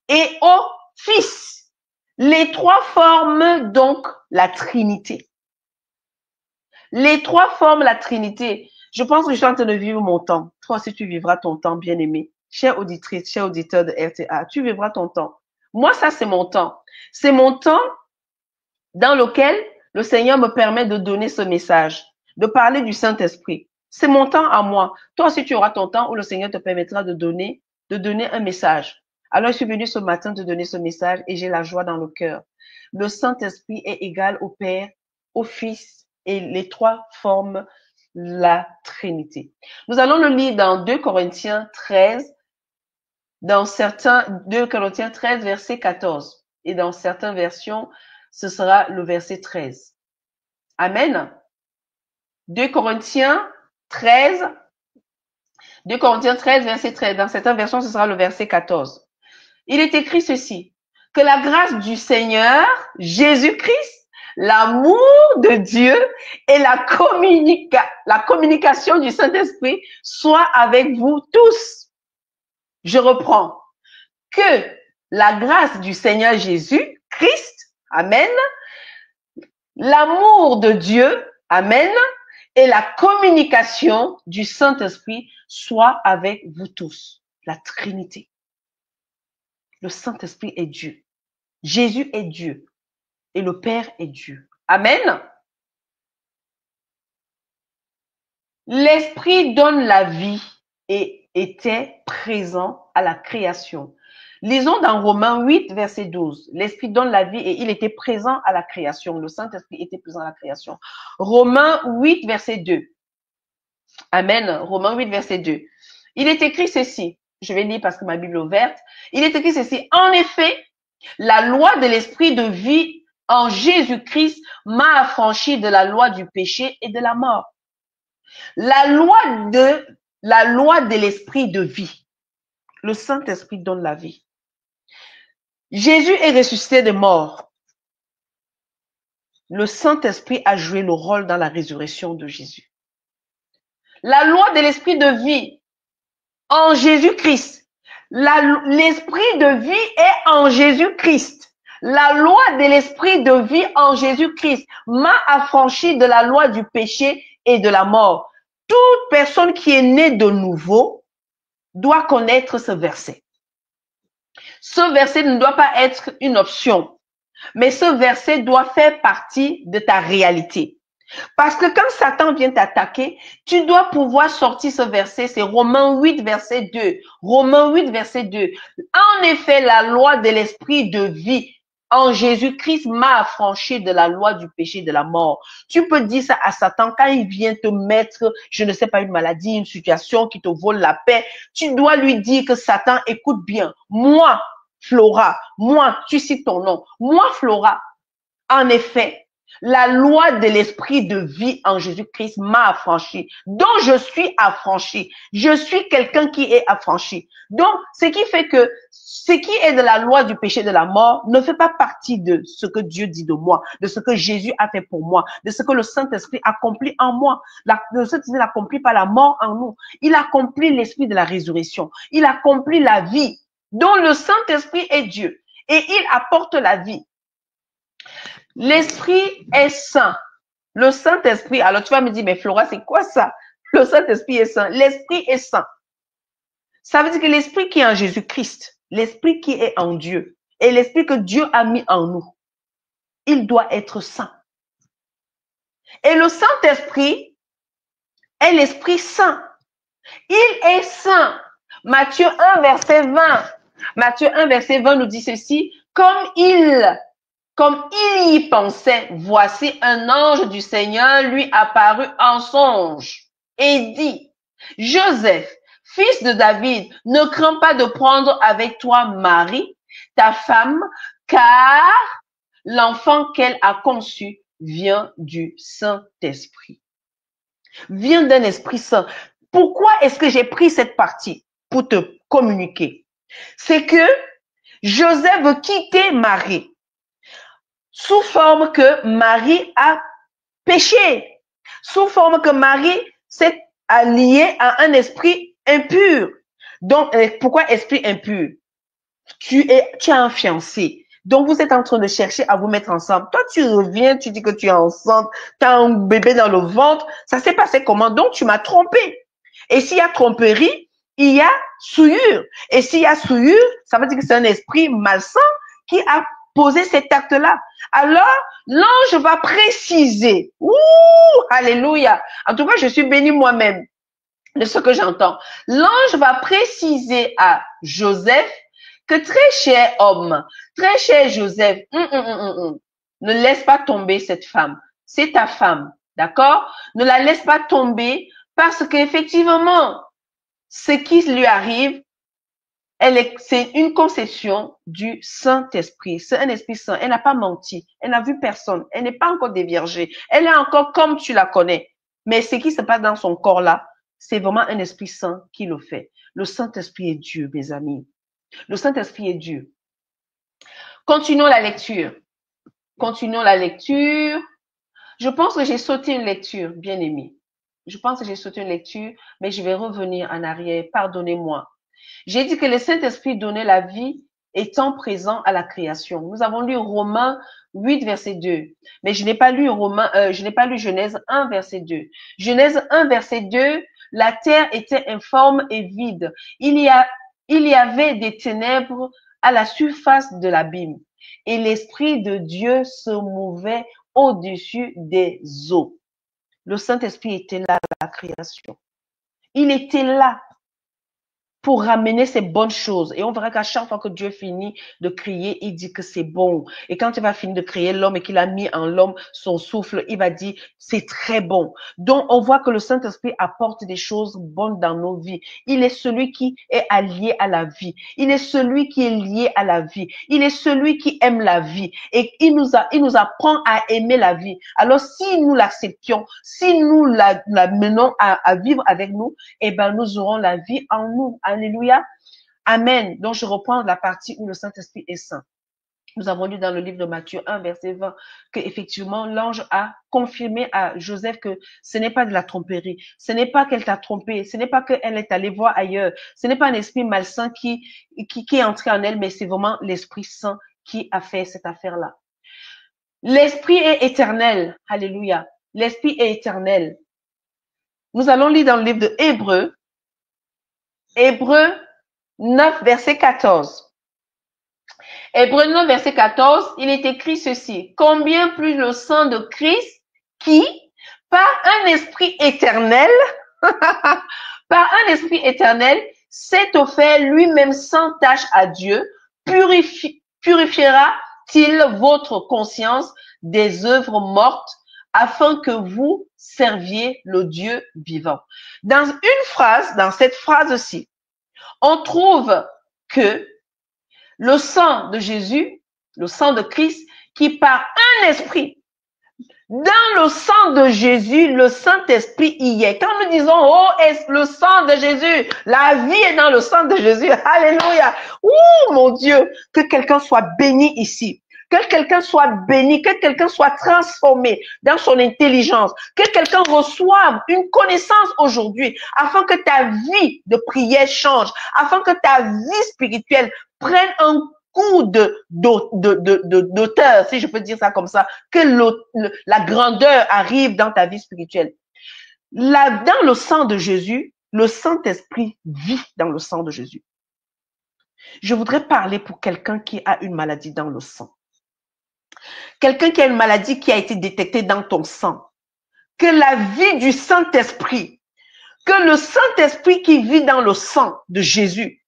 et au Fils. Les 3 forment donc la Trinité. Les 3 forment la Trinité. Je pense que je suis en train de vivre mon temps. Toi aussi, tu vivras ton temps, bien-aimé. Chère auditrice, cher auditeur de RTA, tu vivras ton temps. Moi, ça, c'est mon temps. C'est mon temps dans lequel le Seigneur me permet de donner ce message, de parler du Saint-Esprit. C'est mon temps à moi. Toi aussi, tu auras ton temps où le Seigneur te permettra de donner un message. Alors, je suis venue ce matin te donner ce message et j'ai la joie dans le cœur. Le Saint-Esprit est égal au Père, au Fils et les 3 forment la Trinité. Nous allons le lire dans 2 Corinthiens 13, 2 Corinthiens 13, verset 14. Et dans certaines versions, ce sera le verset 13. Amen. 2 Corinthiens 13, verset 13. Dans certaines versions, ce sera le verset 14. Il est écrit ceci, que la grâce du Seigneur Jésus-Christ, l'amour de Dieu et la communication du Saint-Esprit soit avec vous tous. Je reprends. Que la grâce du Seigneur Jésus-Christ, amen, l'amour de Dieu, amen, et la communication du Saint-Esprit soit avec vous tous. La Trinité. Le Saint-Esprit est Dieu. Jésus est Dieu. Et le Père est Dieu. Amen. L'Esprit donne la vie et était présent à la création. Lisons dans Romains 8, verset 12. L'Esprit donne la vie et il était présent à la création. Le Saint-Esprit était présent à la création. Romains 8, verset 2. Amen. Romains 8, verset 2. Il est écrit ceci. Je vais lire parce que ma Bible est ouverte. Il est écrit ceci. En effet, la loi de l'Esprit de vie en Jésus-Christ m'a affranchi de la loi du péché et de la mort. La loi de l'esprit de vie. Le Saint-Esprit donne la vie. Jésus est ressuscité de mort. Le Saint-Esprit a joué le rôle dans la résurrection de Jésus. La loi de l'esprit de vie en Jésus-Christ. L'esprit de vie est en Jésus-Christ. La loi de l'esprit de vie en Jésus-Christ m'a affranchi de la loi du péché et de la mort. Toute personne qui est née de nouveau doit connaître ce verset. Ce verset ne doit pas être une option, mais ce verset doit faire partie de ta réalité. Parce que quand Satan vient t'attaquer, tu dois pouvoir sortir ce verset. C'est Romains 8, verset 2. Romains 8, verset 2. En effet, la loi de l'esprit de vie en Jésus-Christ m'a affranchi de la loi du péché et de la mort. Tu peux dire ça à Satan quand il vient te mettre, je ne sais pas, une maladie, une situation qui te vole la paix. Tu dois lui dire que Satan, écoute bien. Moi, Flora, moi, tu cites ton nom. Moi, Flora, en effet, la loi de l'esprit de vie en Jésus-Christ m'a affranchi, dont je suis affranchi. Je suis quelqu'un qui est affranchi. Donc, ce qui fait que ce qui est de la loi du péché de la mort ne fait pas partie de ce que Dieu dit de moi, de ce que Jésus a fait pour moi, de ce que le Saint-Esprit accomplit en moi. Le Saint-Esprit n'accomplit pas la mort en nous. Il accomplit l'esprit de la résurrection. Il accomplit la vie, dont le Saint-Esprit est Dieu. Et il apporte la vie. L'esprit est saint. Le Saint-Esprit, alors tu vas me dire, mais Flora, c'est quoi ça? Le Saint-Esprit est saint. L'esprit est saint. Ça veut dire que l'esprit qui est en Jésus-Christ, l'esprit qui est en Dieu, et l'esprit que Dieu a mis en nous, il doit être saint. Et le Saint-Esprit est l'Esprit saint. Il est saint. Matthieu 1, verset 20. Matthieu 1, verset 20 nous dit ceci, comme il y pensait, voici un ange du Seigneur lui apparut en songe et dit, Joseph, fils de David, ne crains pas de prendre avec toi Marie, ta femme, car l'enfant qu'elle a conçu vient du Saint-Esprit. Vient d'un Esprit Saint. Pourquoi est-ce que j'ai pris cette partie pour te communiquer? C'est que Joseph veut quitter Marie sous forme que Marie a péché, sous forme que Marie s'est alliée à un esprit impur. Donc, pourquoi esprit impur? Tu as un fiancé. Donc, vous êtes en train de chercher à vous mettre ensemble. Toi, tu reviens, tu dis que tu es enceinte, tu as un bébé dans le ventre. Ça s'est passé comment? Donc, tu m'as trompé. Et s'il y a tromperie, il y a souillure. Et s'il y a souillure, ça veut dire que c'est un esprit malsain qui a posé cet acte-là. Alors, l'ange va préciser. Ouh, alléluia. En tout cas, je suis bénie moi-même de ce que j'entends. L'ange va préciser à Joseph que très cher homme, très cher Joseph, ne laisse pas tomber cette femme. C'est ta femme, d'accord? Ne la laisse pas tomber parce qu'effectivement, ce qui lui arrive, c'est une concession du Saint-Esprit. C'est un esprit saint. Elle n'a pas menti. Elle n'a vu personne. Elle n'est pas encore déviergée. Elle est encore comme tu la connais. Mais ce qui se passe dans son corps là, c'est vraiment un esprit saint qui le fait. Le Saint-Esprit est Dieu, mes amis. Le Saint-Esprit est Dieu. Continuons la lecture. Continuons la lecture. Je pense que j'ai sauté une lecture, bien aimé. Je pense que j'ai sauté une lecture, mais je vais revenir en arrière. Pardonnez-moi. J'ai dit que le Saint-Esprit donnait la vie étant présent à la création. Nous avons lu Romains 8, verset 2. Mais je n'ai pas lu Genèse 1, verset 2. Genèse 1, verset 2, la terre était informe et vide. Il y avait des ténèbres à la surface de l'abîme. Et l'Esprit de Dieu se mouvait au-dessus des eaux. Le Saint-Esprit était là à la création. Il était là. pour ramener ces bonnes choses. Et on verra qu'à chaque fois que Dieu finit de crier, il dit que c'est bon. Et quand il va finir de créer l'homme et qu'il a mis en l'homme son souffle, il va dire c'est très bon. Donc, on voit que le Saint-Esprit apporte des choses bonnes dans nos vies. Il est celui qui est allié à la vie. Il est celui qui est lié à la vie. Il est celui qui aime la vie. Et il nous apprend à aimer la vie. Alors, si nous l'acceptions, si nous la menons à vivre avec nous, eh ben, nous aurons la vie en nous. Alléluia. Amen. Donc, je reprends la partie où le Saint-Esprit est saint. Nous avons lu dans le livre de Matthieu 1, verset 20, que effectivement l'ange a confirmé à Joseph que ce n'est pas de la tromperie, ce n'est pas qu'elle t'a trompé, ce n'est pas qu'elle est allée voir ailleurs, ce n'est pas un esprit malsain qui est entré en elle, mais c'est vraiment l'Esprit Saint qui a fait cette affaire-là. L'Esprit est éternel. Alléluia. L'Esprit est éternel. Nous allons lire dans le livre de Hébreux, Hébreux 9, verset 14. Hébreux 9, verset 14, il est écrit ceci. Combien plus le sang de Christ qui, par un esprit éternel, s'est offert lui-même sans tâche à Dieu, purifiera-t-il votre conscience des œuvres mortes afin que vous serviez le Dieu vivant. Dans cette phrase-ci, on trouve que le sang de Jésus, le sang de Christ, qui par un esprit, dans le sang de Jésus, le Saint-Esprit y est. Quand nous disons, oh, est le sang de Jésus, la vie est dans le sang de Jésus. Alléluia. Ouh, mon Dieu, que quelqu'un soit béni ici. Que quelqu'un soit béni, que quelqu'un soit transformé dans son intelligence, que quelqu'un reçoive une connaissance aujourd'hui, afin que ta vie de prière change, afin que ta vie spirituelle prenne un coup d'auteur, si je peux dire ça comme ça, que la grandeur arrive dans ta vie spirituelle. Là, dans le sang de Jésus, le Saint-Esprit vit dans le sang de Jésus. Je voudrais parler pour quelqu'un qui a une maladie dans le sang. Quelqu'un qui a une maladie qui a été détectée dans ton sang. Que la vie du Saint-Esprit, que le Saint-Esprit qui vit dans le sang de Jésus,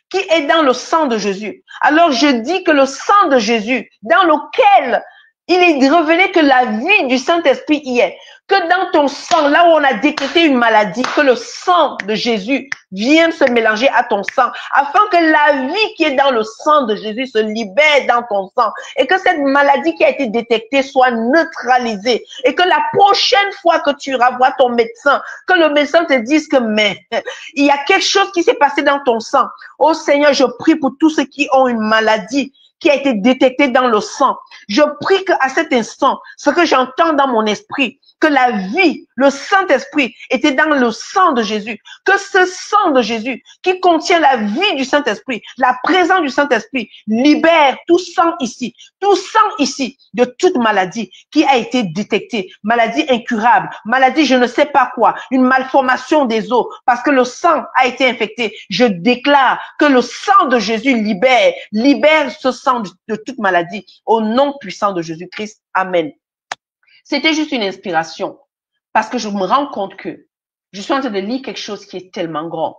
qui est dans le sang de Jésus. Alors je dis que le sang de Jésus, dans lequel il est révélé que la vie du Saint-Esprit y est, que dans ton sang, là où on a détecté une maladie, que le sang de Jésus vienne se mélanger à ton sang, afin que la vie qui est dans le sang de Jésus se libère dans ton sang, et que cette maladie qui a été détectée soit neutralisée, et que la prochaine fois que tu iras voir ton médecin, que le médecin te dise que mais il y a quelque chose qui s'est passé dans ton sang. Oh Seigneur, je prie pour tous ceux qui ont une maladie qui a été détectée dans le sang. Je prie qu'à cet instant, ce que j'entends dans mon esprit, que la vie, le Saint-Esprit était dans le sang de Jésus, que ce sang de Jésus qui contient la vie du Saint-Esprit, la présence du Saint-Esprit, libère tout sang ici de toute maladie qui a été détectée, maladie incurable, maladie je ne sais pas quoi, une malformation des os, parce que le sang a été infecté. Je déclare que le sang de Jésus libère ce sang de toute maladie, au nom puissant de Jésus-Christ. Amen. C'était juste une inspiration, parce que je me rends compte que je suis en train de lire quelque chose qui est tellement grand.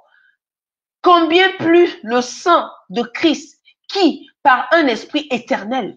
Combien plus le sang de Christ qui, par un esprit éternel,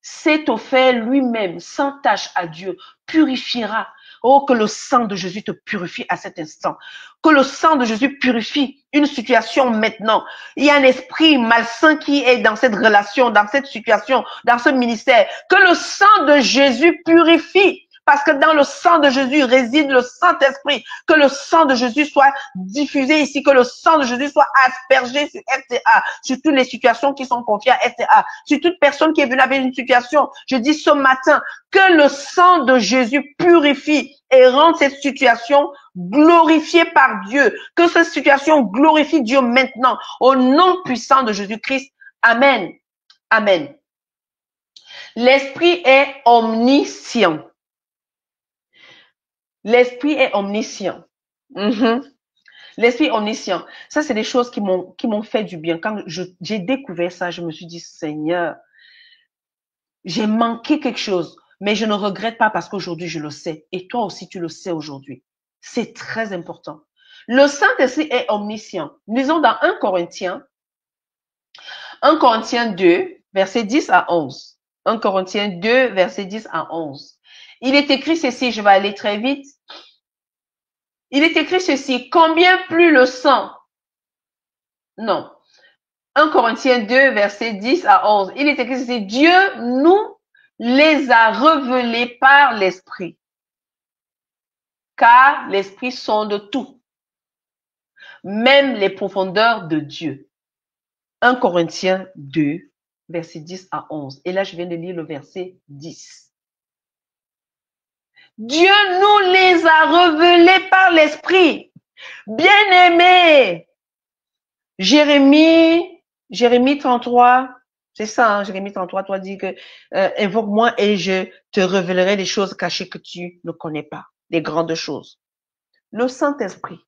s'est offert lui-même sans tâche à Dieu, purifiera. Oh, que le sang de Jésus te purifie à cet instant. Que le sang de Jésus purifie une situation maintenant. Il y a un esprit malsain qui est dans cette relation, dans cette situation, dans ce ministère. Que le sang de Jésus purifie. Parce que dans le sang de Jésus réside le Saint-Esprit. Que le sang de Jésus soit diffusé ici. Que le sang de Jésus soit aspergé sur FTA. Sur toutes les situations qui sont confiées à FTA. Sur toute personne qui est venue avec une situation. Je dis ce matin que le sang de Jésus purifie et rend cette situation glorifiée par Dieu. Que cette situation glorifie Dieu maintenant. Au nom puissant de Jésus-Christ. Amen. Amen. L'Esprit est omniscient. L'Esprit est omniscient. L'Esprit est omniscient. Ça, c'est des choses qui m'ont fait du bien. Quand j'ai découvert ça, je me suis dit, Seigneur, j'ai manqué quelque chose, mais je ne regrette pas parce qu'aujourd'hui, je le sais. Et toi aussi, tu le sais aujourd'hui. C'est très important. Le Saint-Esprit est omniscient. Lisons dans 1 Corinthiens 2, versets 10 à 11. 1 Corinthiens 2, versets 10 à 11. Il est écrit ceci, je vais aller très vite. Il est écrit ceci, combien plus le sang? Non. 1 Corinthiens 2, versets 10 à 11. Il est écrit ceci, Dieu nous les a révélés par l'Esprit. Car l'Esprit sonde tout, même les profondeurs de Dieu. 1 Corinthiens 2, versets 10 à 11. Et là, je viens de lire le verset 10. Dieu nous les a révélés par l'Esprit. Bien-aimés, Jérémie 33, c'est ça, hein, Jérémie 33, toi dis que invoque-moi et je te révélerai des choses cachées que tu ne connais pas, des grandes choses. Le Saint-Esprit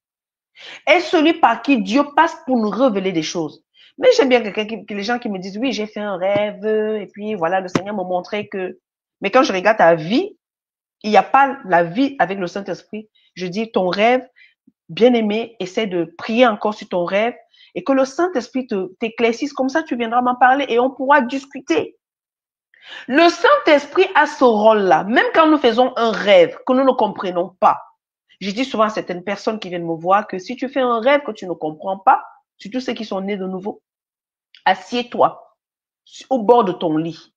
est celui par qui Dieu passe pour nous révéler des choses. Mais j'aime bien les gens qui me disent, oui, j'ai fait un rêve, et puis voilà, le Seigneur m'a montré que... Mais quand je regarde ta vie, il n'y a pas la vie avec le Saint-Esprit. Je dis, ton rêve, bien-aimé, essaie de prier encore sur ton rêve, et que le Saint-Esprit t'éclaircisse, comme ça tu viendras m'en parler, et on pourra discuter. Le Saint-Esprit a ce rôle-là, même quand nous faisons un rêve que nous ne comprenons pas. Je dis souvent à certaines personnes qui viennent me voir que si tu fais un rêve que tu ne comprends pas, surtout ceux qui sont nés de nouveau, assieds-toi au bord de ton lit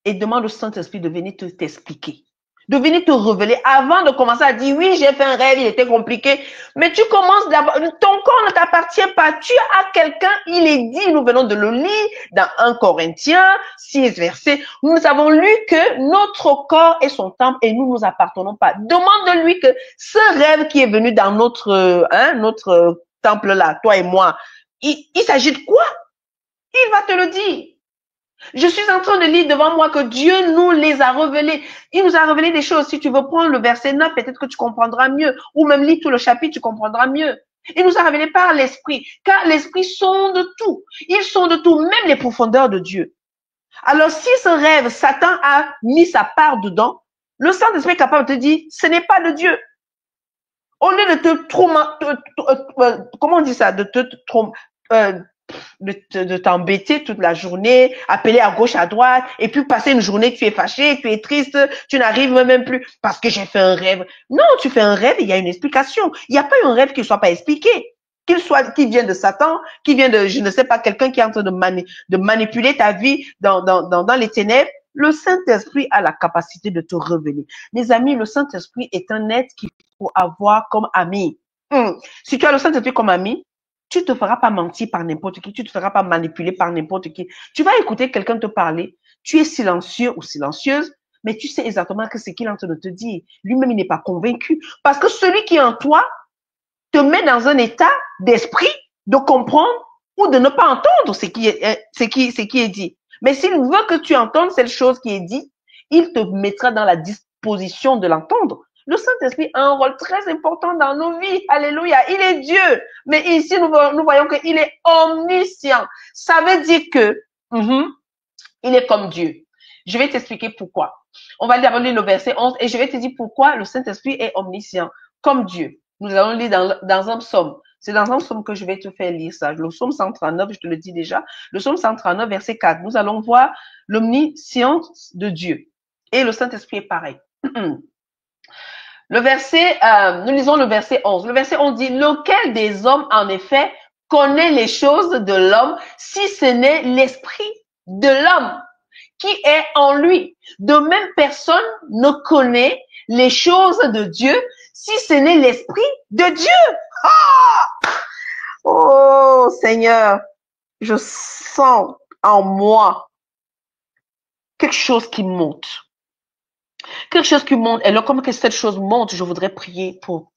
et demande au Saint-Esprit de venir t'expliquer, de venir te révéler avant de commencer à dire oui, j'ai fait un rêve, il était compliqué. Mais tu commences d'abord, ton corps ne t'appartient pas. Tu as quelqu'un, il est dit, nous venons de le lire dans 1 Corinthiens 6 versets. Nous avons lu que notre corps est son temple et nous nous appartenons pas. Demande-lui que ce rêve qui est venu dans notre temple là, toi et moi, il s'agit de quoi? Il va te le dire. Je suis en train de lire devant moi que Dieu nous les a révélés. Il nous a révélé des choses. Si tu veux prendre le verset 9, peut-être que tu comprendras mieux. Ou même lire tout le chapitre, tu comprendras mieux. Il nous a révélé par l'Esprit. Car l'Esprit sonde tout. Il sonde tout, même les profondeurs de Dieu. Alors si ce rêve, Satan a mis sa part dedans, le Saint-Esprit est capable de te dire, ce n'est pas de Dieu. Au lieu de comment on dit ça, de t'embêter toute la journée, appeler à gauche, à droite, et puis passer une journée, tu es fâché, tu es triste, tu n'arrives même plus parce que j'ai fait un rêve. Non, tu fais un rêve, il y a une explication. Il n'y a pas un rêve qui ne soit pas expliqué. Qui vient de Satan, qui vient de, je ne sais pas, quelqu'un qui est en train de manipuler ta vie dans les ténèbres. Le Saint-Esprit a la capacité de te révéler. Mes amis, le Saint-Esprit est un être qu'il faut avoir comme ami. Si tu as le Saint-Esprit comme ami, tu te feras pas mentir par n'importe qui, tu te feras pas manipuler par n'importe qui. Tu vas écouter quelqu'un te parler, tu es silencieux ou silencieuse, mais tu sais exactement que ce qu'il est en train de te dire. Lui-même, il n'est pas convaincu. Parce que celui qui est en toi te met dans un état d'esprit de comprendre ou de ne pas entendre ce qui est dit. Mais s'il veut que tu entendes cette chose qui est dit, il te mettra dans la disposition de l'entendre. Le Saint-Esprit a un rôle très important dans nos vies. Alléluia. Il est Dieu. Mais ici, nous voyons qu'il est omniscient. Ça veut dire que il est comme Dieu. Je vais t'expliquer pourquoi. On va d'abord lire le verset 11 et je vais te dire pourquoi le Saint-Esprit est omniscient, comme Dieu. Nous allons lire dans un psaume. C'est dans un psaume que je vais te faire lire ça. Le psaume 139, je te le dis déjà. Le psaume 139, verset 4. Nous allons voir l'omniscience de Dieu. Et le Saint-Esprit est pareil. Nous lisons le verset 11. Le verset 11 dit, lequel des hommes, en effet, connaît les choses de l'homme, si ce n'est l'esprit de l'homme qui est en lui. De même, personne ne connaît les choses de Dieu, si ce n'est l'esprit de Dieu. Ah! Oh, Seigneur, je sens en moi quelque chose qui monte. Quelque chose qui monte. Et là, comme que cette chose monte, je voudrais prier pour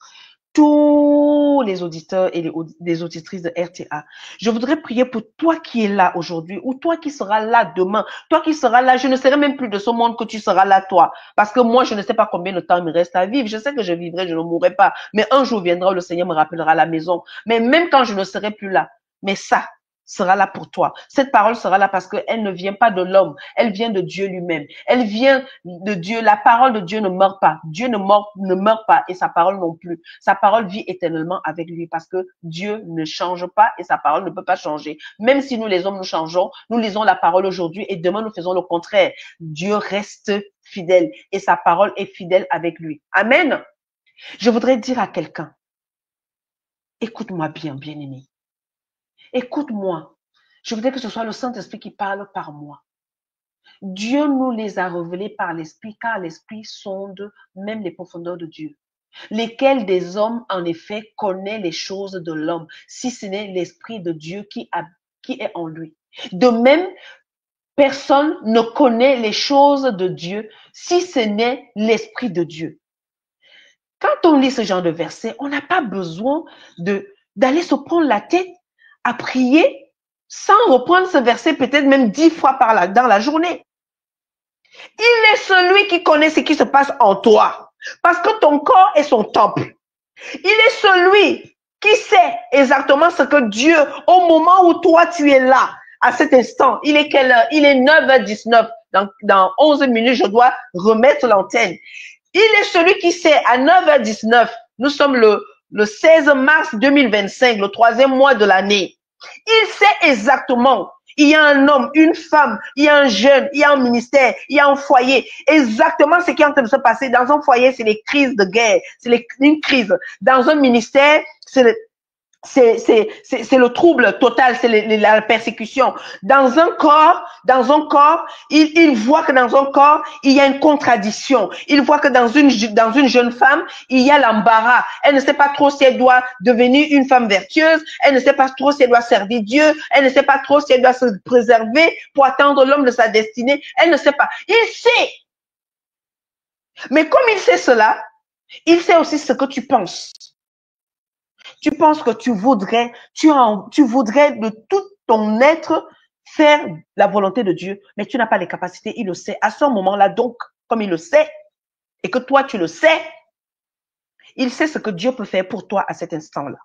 tous les auditeurs et les auditrices de RTA. Je voudrais prier pour toi qui es là aujourd'hui ou toi qui seras là demain. Toi qui seras là, je ne serai même plus de ce monde que tu seras là, toi. Parce que moi, je ne sais pas combien de temps il me reste à vivre. Je sais que je vivrai, je ne mourrai pas. Mais un jour viendra, le Seigneur me rappellera à la maison. Mais même quand je ne serai plus là, mais ça, sera là pour toi. Cette parole sera là parce qu'elle ne vient pas de l'homme, elle vient de Dieu lui-même. Elle vient de Dieu. La parole de Dieu ne meurt pas. Dieu ne meurt pas et sa parole non plus. Sa parole vit éternellement avec lui parce que Dieu ne change pas et sa parole ne peut pas changer. Même si nous les hommes nous changeons, nous lisons la parole aujourd'hui et demain nous faisons le contraire. Dieu reste fidèle et sa parole est fidèle avec lui. Amen. Je voudrais dire à quelqu'un, écoute-moi bien, bien-aimé. Écoute-moi. Je voudrais que ce soit le Saint-Esprit qui parle par moi. Dieu nous les a révélés par l'Esprit, car l'Esprit sonde même les profondeurs de Dieu. Lesquels des hommes, en effet, connaît les choses de l'homme, si ce n'est l'Esprit de Dieu qui est en lui. De même, personne ne connaît les choses de Dieu, si ce n'est l'Esprit de Dieu. Quand on lit ce genre de verset, on n'a pas besoin d'aller se prendre la tête à prier sans reprendre ce verset peut-être même 10 fois dans la journée. Il est celui qui connaît ce qui se passe en toi. Parce que ton corps est son temple. Il est celui qui sait exactement ce que Dieu, au moment où toi tu es là, à cet instant, il est quelle heure? Il est 9h19. Dans 11 minutes, je dois remettre l'antenne. Il est celui qui sait à 9h19, nous sommes le 16 mars 2025, le 3e mois de l'année. Il sait exactement, il y a un homme, une femme, il y a un jeune, il y a un ministère, il y a un foyer. Exactement ce qui est en train de se passer. Dans un foyer, c'est les crises de guerre, c'est une crise. Dans un ministère, c'est le trouble total, c'est la persécution. Dans un corps, il voit que dans un corps, il y a une contradiction. Il voit que dans une jeune femme, il y a l'embarras. Elle ne sait pas trop si elle doit devenir une femme vertueuse. Elle ne sait pas trop si elle doit servir Dieu. Elle ne sait pas trop si elle doit se préserver pour attendre l'homme de sa destinée. Elle ne sait pas. Il sait. Mais comme il sait cela, il sait aussi ce que tu penses. Tu penses que tu voudrais de tout ton être faire la volonté de Dieu, mais tu n'as pas les capacités, il le sait. À ce moment-là, donc, comme il le sait, et que toi tu le sais, il sait ce que Dieu peut faire pour toi à cet instant-là.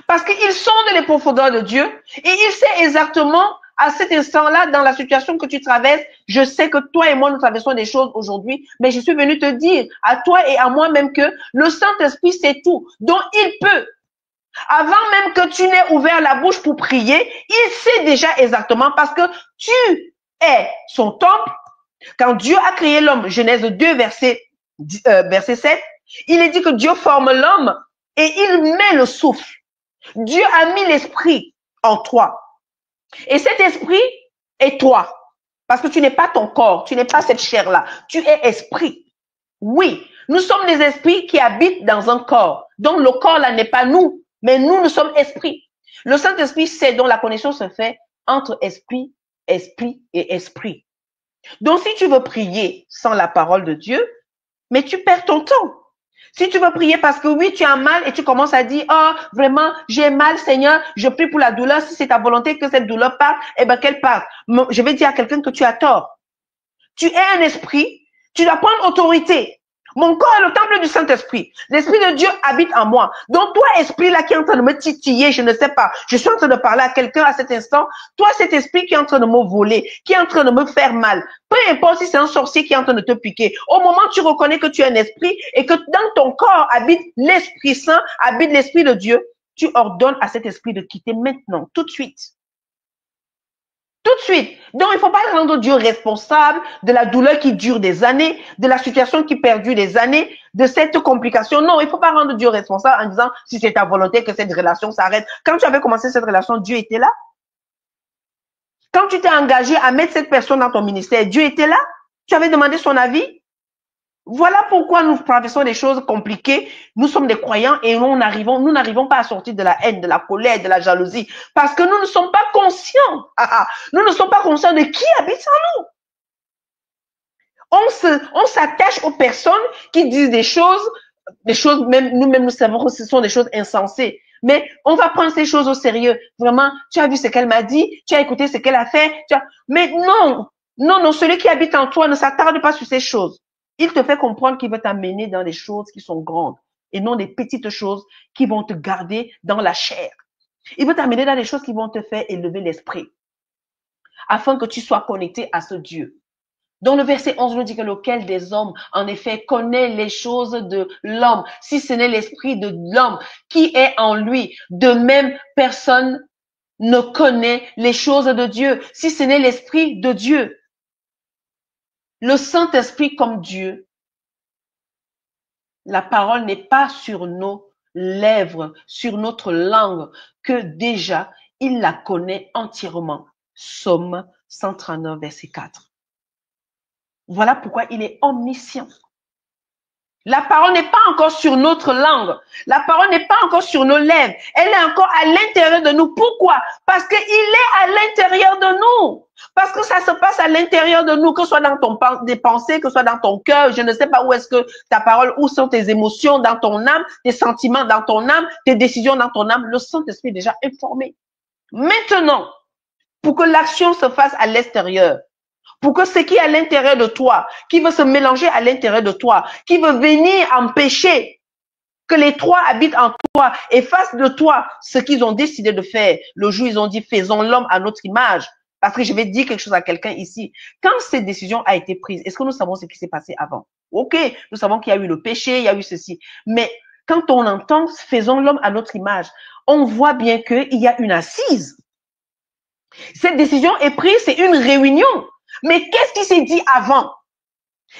Parce qu'il sonde les profondeurs de Dieu et il sait exactement à cet instant-là, dans la situation que tu traverses, je sais que toi et moi, nous traversons des choses aujourd'hui, mais je suis venu te dire à toi et à moi-même que le Saint-Esprit sait tout. Donc, il peut, avant même que tu n'aies ouvert la bouche pour prier, il sait déjà exactement parce que tu es son temple. Quand Dieu a créé l'homme, Genèse 2, verset 7, il est dit que Dieu forme l'homme et il met le souffle. Dieu a mis l'esprit en toi. Et cet esprit est toi. Parce que tu n'es pas ton corps, tu n'es pas cette chair-là. Tu es esprit. Oui, nous sommes des esprits qui habitent dans un corps. Donc le corps là n'est pas nous, mais nous sommes esprits. Le Saint-Esprit sait dont la connexion se fait entre esprit, esprit et esprit. Donc si tu veux prier sans la parole de Dieu, mais tu perds ton temps. Si tu veux prier parce que oui, tu as mal et tu commences à dire, oh, vraiment, j'ai mal, Seigneur, je prie pour la douleur. Si c'est ta volonté que cette douleur parte, eh bien, qu'elle parte. Je vais dire à quelqu'un que tu as tort. Tu es un esprit, tu dois prendre autorité. Mon corps est le temple du Saint-Esprit. L'Esprit de Dieu habite en moi. Donc, toi, esprit là qui est en train de me titiller, je ne sais pas, je suis en train de parler à quelqu'un à cet instant, toi, cet esprit qui est en train de me voler, qui est en train de me faire mal, peu importe si c'est un sorcier qui est en train de te piquer, au moment où tu reconnais que tu es un esprit et que dans ton corps habite l'Esprit Saint, habite l'Esprit de Dieu, tu ordonnes à cet esprit de quitter maintenant, tout de suite. Tout de suite. Donc, il ne faut pas rendre Dieu responsable de la douleur qui dure des années, de la situation qui perdure des années, de cette complication. Non, il ne faut pas rendre Dieu responsable en disant si c'est ta volonté que cette relation s'arrête. Quand tu avais commencé cette relation, Dieu était là. Quand tu t'es engagé à mettre cette personne dans ton ministère, Dieu était là. Tu avais demandé son avis. Voilà pourquoi nous traversons des choses compliquées. Nous sommes des croyants et nous n'arrivons pas à sortir de la haine, de la colère, de la jalousie. Parce que nous ne sommes pas conscients. Nous ne sommes pas conscients de qui habite en nous. On s'attache aux personnes qui disent des choses même, nous-mêmes nous savons que ce sont des choses insensées. Mais on va prendre ces choses au sérieux. Vraiment, tu as vu ce qu'elle m'a dit, tu as écouté ce qu'elle a fait. Mais non, celui qui habite en toi ne s'attarde pas sur ces choses. Il te fait comprendre qu'il veut t'amener dans des choses qui sont grandes et non des petites choses qui vont te garder dans la chair. Il veut t'amener dans des choses qui vont te faire élever l'esprit, afin que tu sois connecté à ce Dieu. Dans le verset 11 nous dit que lequel des hommes, en effet, connaît les choses de l'homme, si ce n'est l'esprit de l'homme qui est en lui. De même, personne ne connaît les choses de Dieu, si ce n'est l'esprit de Dieu. Le Saint-Esprit comme Dieu, la parole n'est pas sur nos lèvres, sur notre langue, que déjà, il la connaît entièrement. Psaume 139, verset 4. Voilà pourquoi il est omniscient. La parole n'est pas encore sur notre langue. La parole n'est pas encore sur nos lèvres. Elle est encore à l'intérieur de nous. Pourquoi? Parce qu'il est à l'intérieur de nous. Parce que ça se passe à l'intérieur de nous, que ce soit dans des pensées, que ce soit dans ton cœur. Je ne sais pas où est-ce que ta parole, où sont tes émotions dans ton âme, tes sentiments dans ton âme, tes décisions dans ton âme. Le Saint-Esprit est déjà informé. Maintenant, pour que l'action se fasse à l'extérieur, pour que ce qui est à l'intérieur de toi, qui veut se mélanger à l'intérieur de toi, qui veut venir empêcher que les trois habitent en toi et fassent de toi ce qu'ils ont décidé de faire. Le jour, ils ont dit, faisons l'homme à notre image. Parce que je vais dire quelque chose à quelqu'un ici. Quand cette décision a été prise, est-ce que nous savons ce qui s'est passé avant? Ok, nous savons qu'il y a eu le péché, il y a eu ceci. Mais quand on entend, faisons l'homme à notre image, on voit bien qu'il y a une assise. Cette décision est prise, c'est une réunion. Mais qu'est-ce qui s'est dit avant?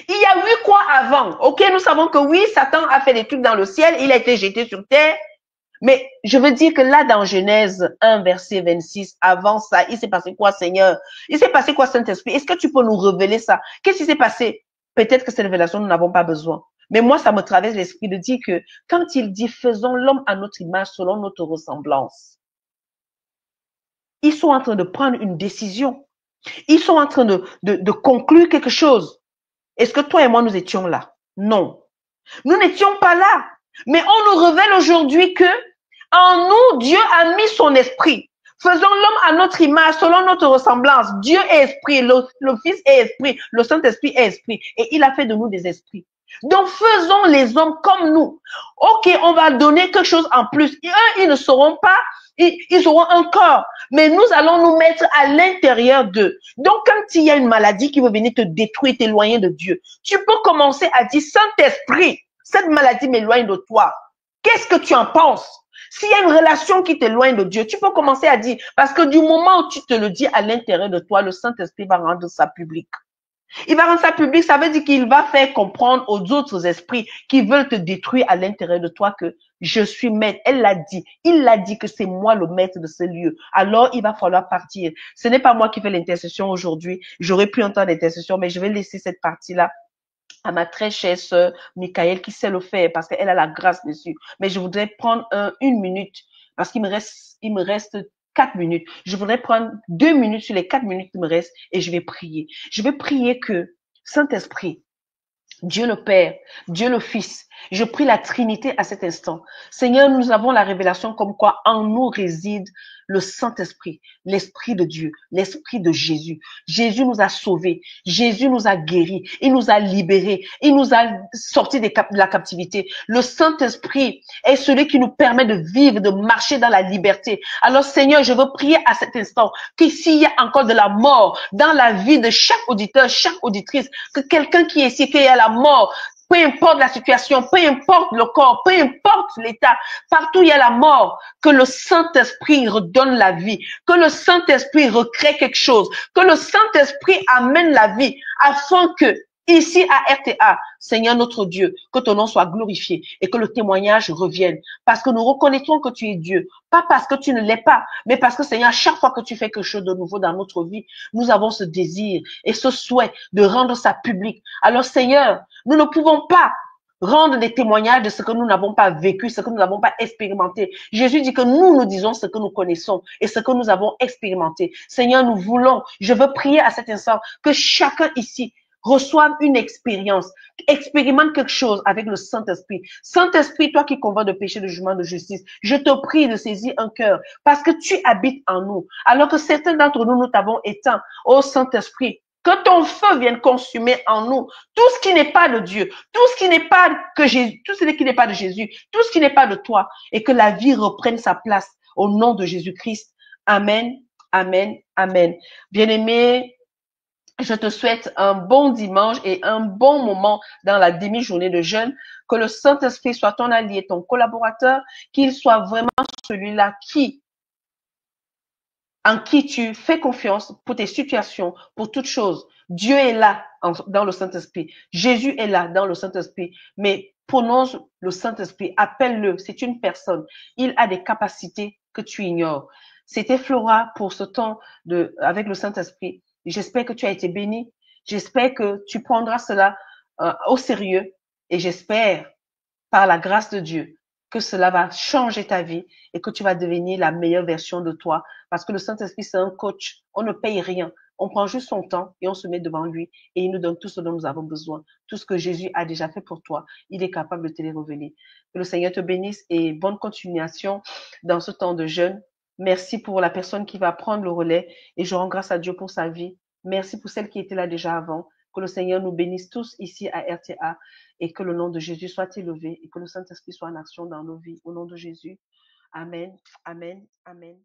Il y a eu quoi avant? Ok, nous savons que oui, Satan a fait des trucs dans le ciel, il a été jeté sur terre. Mais je veux dire que là, dans Genèse 1, verset 26, avant ça, il s'est passé quoi, Seigneur? Il s'est passé quoi, Saint-Esprit? Est-ce que tu peux nous révéler ça? Qu'est-ce qui s'est passé? Peut-être que cette révélation, nous n'avons pas besoin. Mais moi, ça me traverse l'esprit de dire que quand il dit, faisons l'homme à notre image selon notre ressemblance, ils sont en train de prendre une décision. Ils sont en train de conclure quelque chose. Est-ce que toi et moi, nous étions là? Non. Nous n'étions pas là. Mais on nous révèle aujourd'hui que en nous, Dieu a mis son esprit. Faisons l'homme à notre image, selon notre ressemblance. Dieu est esprit, le Fils est esprit, le Saint-Esprit est esprit. Et il a fait de nous des esprits. Donc, faisons les hommes comme nous. Ok, on va donner quelque chose en plus. Eux, ils ne sauront pas, ils auront un corps. Mais nous allons nous mettre à l'intérieur d'eux. Donc, quand il y a une maladie qui veut venir te détruire, t'éloigner de Dieu, tu peux commencer à dire, Saint-Esprit, cette maladie m'éloigne de toi. Qu'est-ce que tu en penses? S'il y a une relation qui t'éloigne de Dieu, tu peux commencer à dire, parce que du moment où tu te le dis à l'intérieur de toi, le Saint-Esprit va rendre ça public. Il va rendre ça public, ça veut dire qu'il va faire comprendre aux autres esprits qui veulent te détruire à l'intérieur de toi que je suis maître. Elle l'a dit. Il l'a dit que c'est moi le maître de ce lieu. Alors, il va falloir partir. Ce n'est pas moi qui fais l'intercession aujourd'hui. J'aurais pu entendre l'intercession, mais je vais laisser cette partie-là à ma très chère sœur Michael qui sait le faire parce qu'elle a la grâce dessus. Mais je voudrais prendre une minute parce qu'il me reste 4 minutes. Je voudrais prendre 2 minutes sur les 4 minutes qui me restent et je vais prier. Je vais prier que Saint-Esprit, Dieu le Père, Dieu le Fils, je prie la Trinité à cet instant. Seigneur, nous avons la révélation comme quoi en nous réside le Saint-Esprit, l'Esprit de Dieu, l'Esprit de Jésus. Jésus nous a sauvés, Jésus nous a guéris, il nous a libérés, il nous a sortis de la captivité. Le Saint-Esprit est celui qui nous permet de vivre, de marcher dans la liberté. Alors Seigneur, je veux prier à cet instant que s'il y a encore de la mort dans la vie de chaque auditeur, chaque auditrice, que quelqu'un qui est ici, qu'il y a la mort, peu importe la situation, peu importe le corps, peu importe l'état, partout il y a la mort, que le Saint-Esprit redonne la vie, que le Saint-Esprit recrée quelque chose, que le Saint-Esprit amène la vie, afin que ici à RTA, Seigneur notre Dieu, que ton nom soit glorifié et que le témoignage revienne, parce que nous reconnaissons que tu es Dieu, pas parce que tu ne l'es pas, mais parce que Seigneur, chaque fois que tu fais quelque chose de nouveau dans notre vie, nous avons ce désir et ce souhait de rendre ça public. Alors Seigneur, nous ne pouvons pas rendre des témoignages de ce que nous n'avons pas vécu, ce que nous n'avons pas expérimenté. Jésus dit que nous disons ce que nous connaissons et ce que nous avons expérimenté. Seigneur, nous voulons, je veux prier à cet instant que chacun ici reçoive une expérience, expérimente quelque chose avec le Saint-Esprit. Saint-Esprit, toi qui convaincs de péché, de jugement, de justice, je te prie de saisir un cœur parce que tu habites en nous. Alors que certains d'entre nous, nous t'avons éteint. Ô Saint-Esprit, que ton feu vienne consumer en nous tout ce qui n'est pas de Dieu, tout ce qui n'est pas que Jésus, tout ce qui n'est pas de Jésus, tout ce qui n'est pas de toi, et que la vie reprenne sa place Au nom de Jésus-Christ. Amen, amen, amen. Bien-aimé, je te souhaite un bon dimanche et un bon moment dans la demi-journée de jeûne. Que le Saint-Esprit soit ton allié, ton collaborateur, qu'il soit vraiment celui-là en qui tu fais confiance pour tes situations, pour toutes choses. Dieu est là dans le Saint-Esprit. Jésus est là dans le Saint-Esprit. Mais prononce le Saint-Esprit, appelle-le. C'est une personne. Il a des capacités que tu ignores. C'était Flora pour ce temps avec le Saint-Esprit. J'espère que tu as été béni. J'espère que tu prendras cela au sérieux. Et j'espère, par la grâce de Dieu, que cela va changer ta vie et que tu vas devenir la meilleure version de toi. Parce que le Saint-Esprit, c'est un coach. On ne paye rien. On prend juste son temps et on se met devant lui et il nous donne tout ce dont nous avons besoin. Tout ce que Jésus a déjà fait pour toi, il est capable de te les révéler. Que le Seigneur te bénisse et bonne continuation dans ce temps de jeûne. Merci pour la personne qui va prendre le relais et je rends grâce à Dieu pour sa vie. Merci pour celle qui était là déjà avant. Que le Seigneur nous bénisse tous ici à RTA et que le nom de Jésus soit élevé et que le Saint-Esprit soit en action dans nos vies. Au nom de Jésus. Amen, amen, amen.